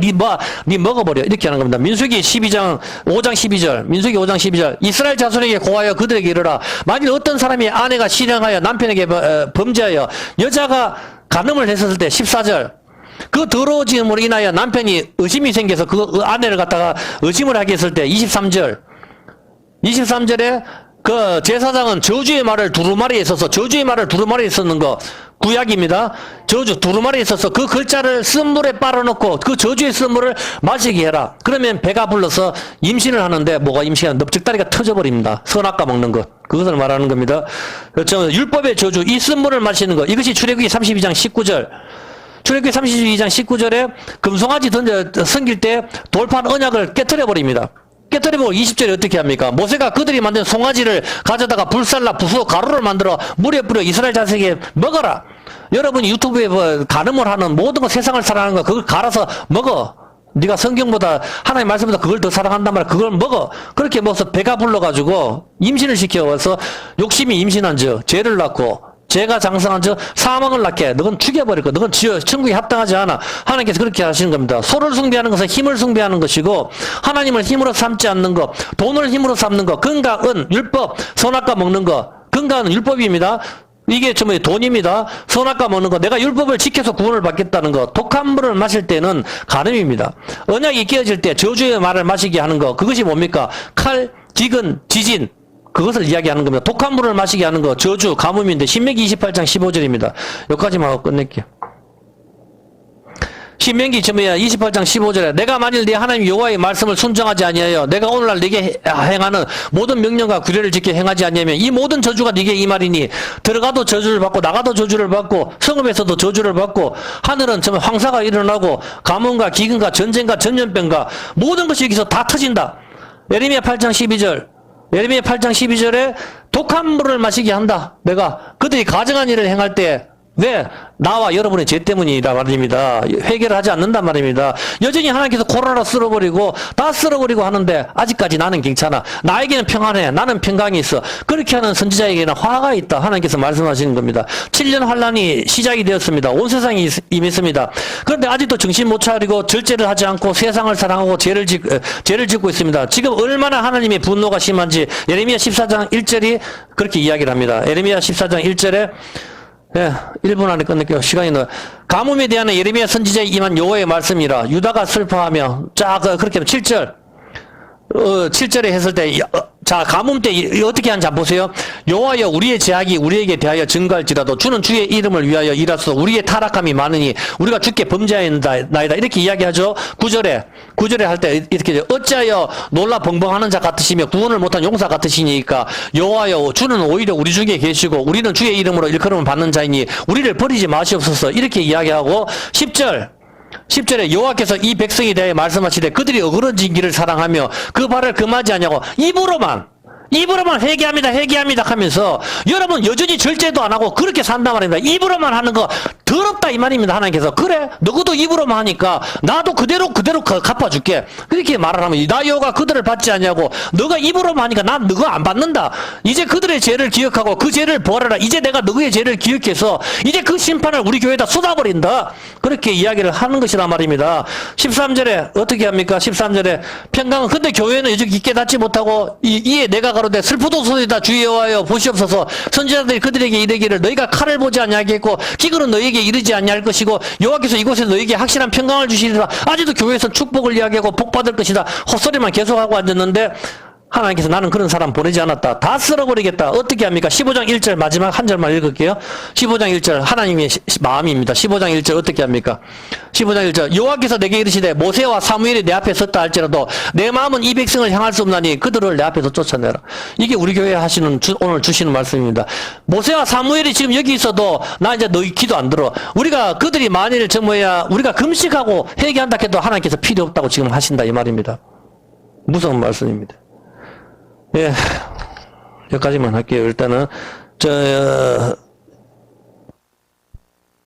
네 먹어버려. 이렇게 하는 겁니다. 민수기 5장 12절. 이스라엘 자손에게 고하여 그들에게 이르라. 만일 어떤 사람이 아내가 실행하여 남편에게 범죄하여 여자가 간음을 했을 때 14절 그 더러워짐으로 인하여 남편이 의심이 생겨서 그 아내를 갖다가 의심을 하게 했을 때 23절에 그 제사장은 저주의 말을 두루마리에 써서 저주의 말을 두루마리에 쓰는 거 구약입니다. 저주 두루마리에 있어서 그 글자를 쓴물에 빨아놓고 그 저주의 쓴물을 마시게 해라. 그러면 배가 불러서 임신을 하는데 뭐가 임신하는 넙죽다리가 터져버립니다. 선악과 먹는 것. 그것을 말하는 겁니다. 그렇죠. 율법의 저주, 이 쓴물을 마시는 것. 이것이 출애굽기 32장 19절. 출애굽기 32장 19절에 금송아지 섬길 때 돌판 언약을 깨뜨려버립니다. 깨뜨리고 20절에 어떻게 합니까? 모세가 그들이 만든 송아지를 가져다가 불살라 부수어 가루를 만들어 물에 뿌려 이스라엘 자식에게 먹어라. 여러분이 유튜브에 간음을 하는 모든 거 세상을 사랑하는 거 그걸 갈아서 먹어. 네가 성경보다 하나님 말씀보다 그걸 더 사랑한단 말이야. 그걸 먹어. 그렇게 먹어서 배가 불러가지고 임신을 시켜서 욕심이 임신한 즉 죄를 낳고 죄가 장성한 즉 사망을 낳게 너는 죽여버릴 거야. 너는 천국에 합당하지 않아. 하나님께서 그렇게 하시는 겁니다. 소를 숭배하는 것은 힘을 숭배하는 것이고 하나님을 힘으로 삼지 않는 것, 돈을 힘으로 삼는 것, 금과 은, 율법, 선악과 먹는 것. 금과 은 율법입니다. 이게 돈입니다. 선악과 먹는 거. 내가 율법을 지켜서 구원을 받겠다는 거. 독한 물을 마실 때는 간음입니다. 언약이 깨어질 때 저주의 말을 마시게 하는 거. 그것이 뭡니까? 칼, 기근, 지진. 그것을 이야기하는 겁니다. 독한 물을 마시게 하는 거, 저주, 가뭄인데, 신명기 28장 15절입니다. 여기까지만 하고 끝낼게요. 신명기 28장 15절에 내가 만일 네 하나님 여호와의 말씀을 순종하지 아니하여 내가 오늘날 네게 행하는 모든 명령과 규례를 지켜 행하지 아니하면 이 모든 저주가 네게 이 말이니 들어가도 저주를 받고 나가도 저주를 받고 성읍에서도 저주를 받고 하늘은 정말 황사가 일어나고 가뭄과 기근과 전쟁과 전염병과 모든 것이 여기서 다 터진다. 예레미야 8장 12절에 독한 물을 마시게 한다. 내가 그들이 가증한 일을 행할 때 왜? 나와 여러분의 죄 때문이라 말입니다. 회개를 하지 않는단 말입니다. 여전히 하나님께서 코로나로 쓸어버리고 다 쓸어버리고 하는데 아직까지 나는 괜찮아. 나에게는 평안해. 나는 평강이 있어. 그렇게 하는 선지자에게는 화가 있다. 하나님께서 말씀하시는 겁니다. 7년 환란이 시작이 되었습니다. 온 세상이 임했습니다. 그런데 아직도 정신 못 차리고 절제를 하지 않고 세상을 사랑하고 죄를 짓고 있습니다. 지금 얼마나 하나님의 분노가 심한지 예레미야 14장 1절이 그렇게 이야기를 합니다. 예레미야 14장 1절에 1분 안에 끝낼게요. 시간이 너무. 가뭄에 대한 예레미야 선지자에 임한 여호와의 말씀이라 유다가 슬퍼하며 그렇게 7절 7절에 했을 때 가뭄 때 어떻게 하는지 한번 보세요. 여호와여 우리의 제약이 우리에게 대하여 증거할지라도 주는 주의 이름을 위하여 일하소서. 우리의 타락함이 많으니 우리가 주께 범죄하였나이다. 이렇게 이야기하죠. 9절에 할 때 이렇게 어찌하여 놀라 벙벙하는 자 같으시며 구원을 못한 용사 같으시니까 여호와여 주는 오히려 우리 중에 계시고 우리는 주의 이름으로 일컬음을 받는 자이니 우리를 버리지 마시옵소서. 이렇게 이야기하고 10절에 여호와께서 이 백성에 대해 말씀하시되 그들이 어그러진 길을 사랑하며 그 발을 금하지 아니하고 입으로만 회개합니다 하면서 여러분 여전히 절제도 안 하고 그렇게 산단 말입니다. 입으로만 하는 거 더럽다 이 말입니다. 하나님께서. 그래 너도 입으로만 하니까 나도 그대로 갚아줄게. 그렇게 말을 하면 나 여호와가 그들을 받지 않냐고. 너가 입으로만 하니까 난 너가 안 받는다. 이제 그들의 죄를 기억하고 그 죄를 보아라. 이제 내가 너의 죄를 기억해서 이제 그 심판을 우리 교회에다 쏟아버린다. 그렇게 이야기를 하는 것이란 말입니다. 13절에 어떻게 합니까? 13절에 평강은 근데 교회는 여전히 깨닫지 못하고 이에 내가 가로되 슬프도소이다 주 여호와여 보시옵소서. 선지자들이 그들에게 이르기를 너희가 칼을 보지 아니하겠고 기근은 너희에게 이르지 아니할 것이고 여호와께서 이곳에 너희에게 확실한 평강을 주시리라. 아직도 교회에서 축복을 이야기하고 복 받을 것이다. 헛소리만 계속하고 앉았는데 하나님께서 나는 그런 사람 보내지 않았다. 다 쓸어버리겠다. 어떻게 합니까? 15장 1절 마지막 한 절만 읽을게요. 15장 1절 하나님의 마음입니다. 15장 1절 어떻게 합니까? 15장 1절 여호와께서 내게 이르시되 모세와 사무엘이 내 앞에 섰다 할지라도 내 마음은 이 백성을 향할 수 없나니 그들을 내 앞에서 쫓아내라. 이게 우리 교회에 하시는 오늘 주시는 말씀입니다. 모세와 사무엘이 지금 여기 있어도 나 이제 너희 기도 안 들어. 우리가 그들이 만일 우리가 금식하고 회개한다 해도 하나님께서 필요 없다고 지금 하신다 이 말입니다. 무서운 말씀입니다. 예, 여기까지만 할게요. 일단은,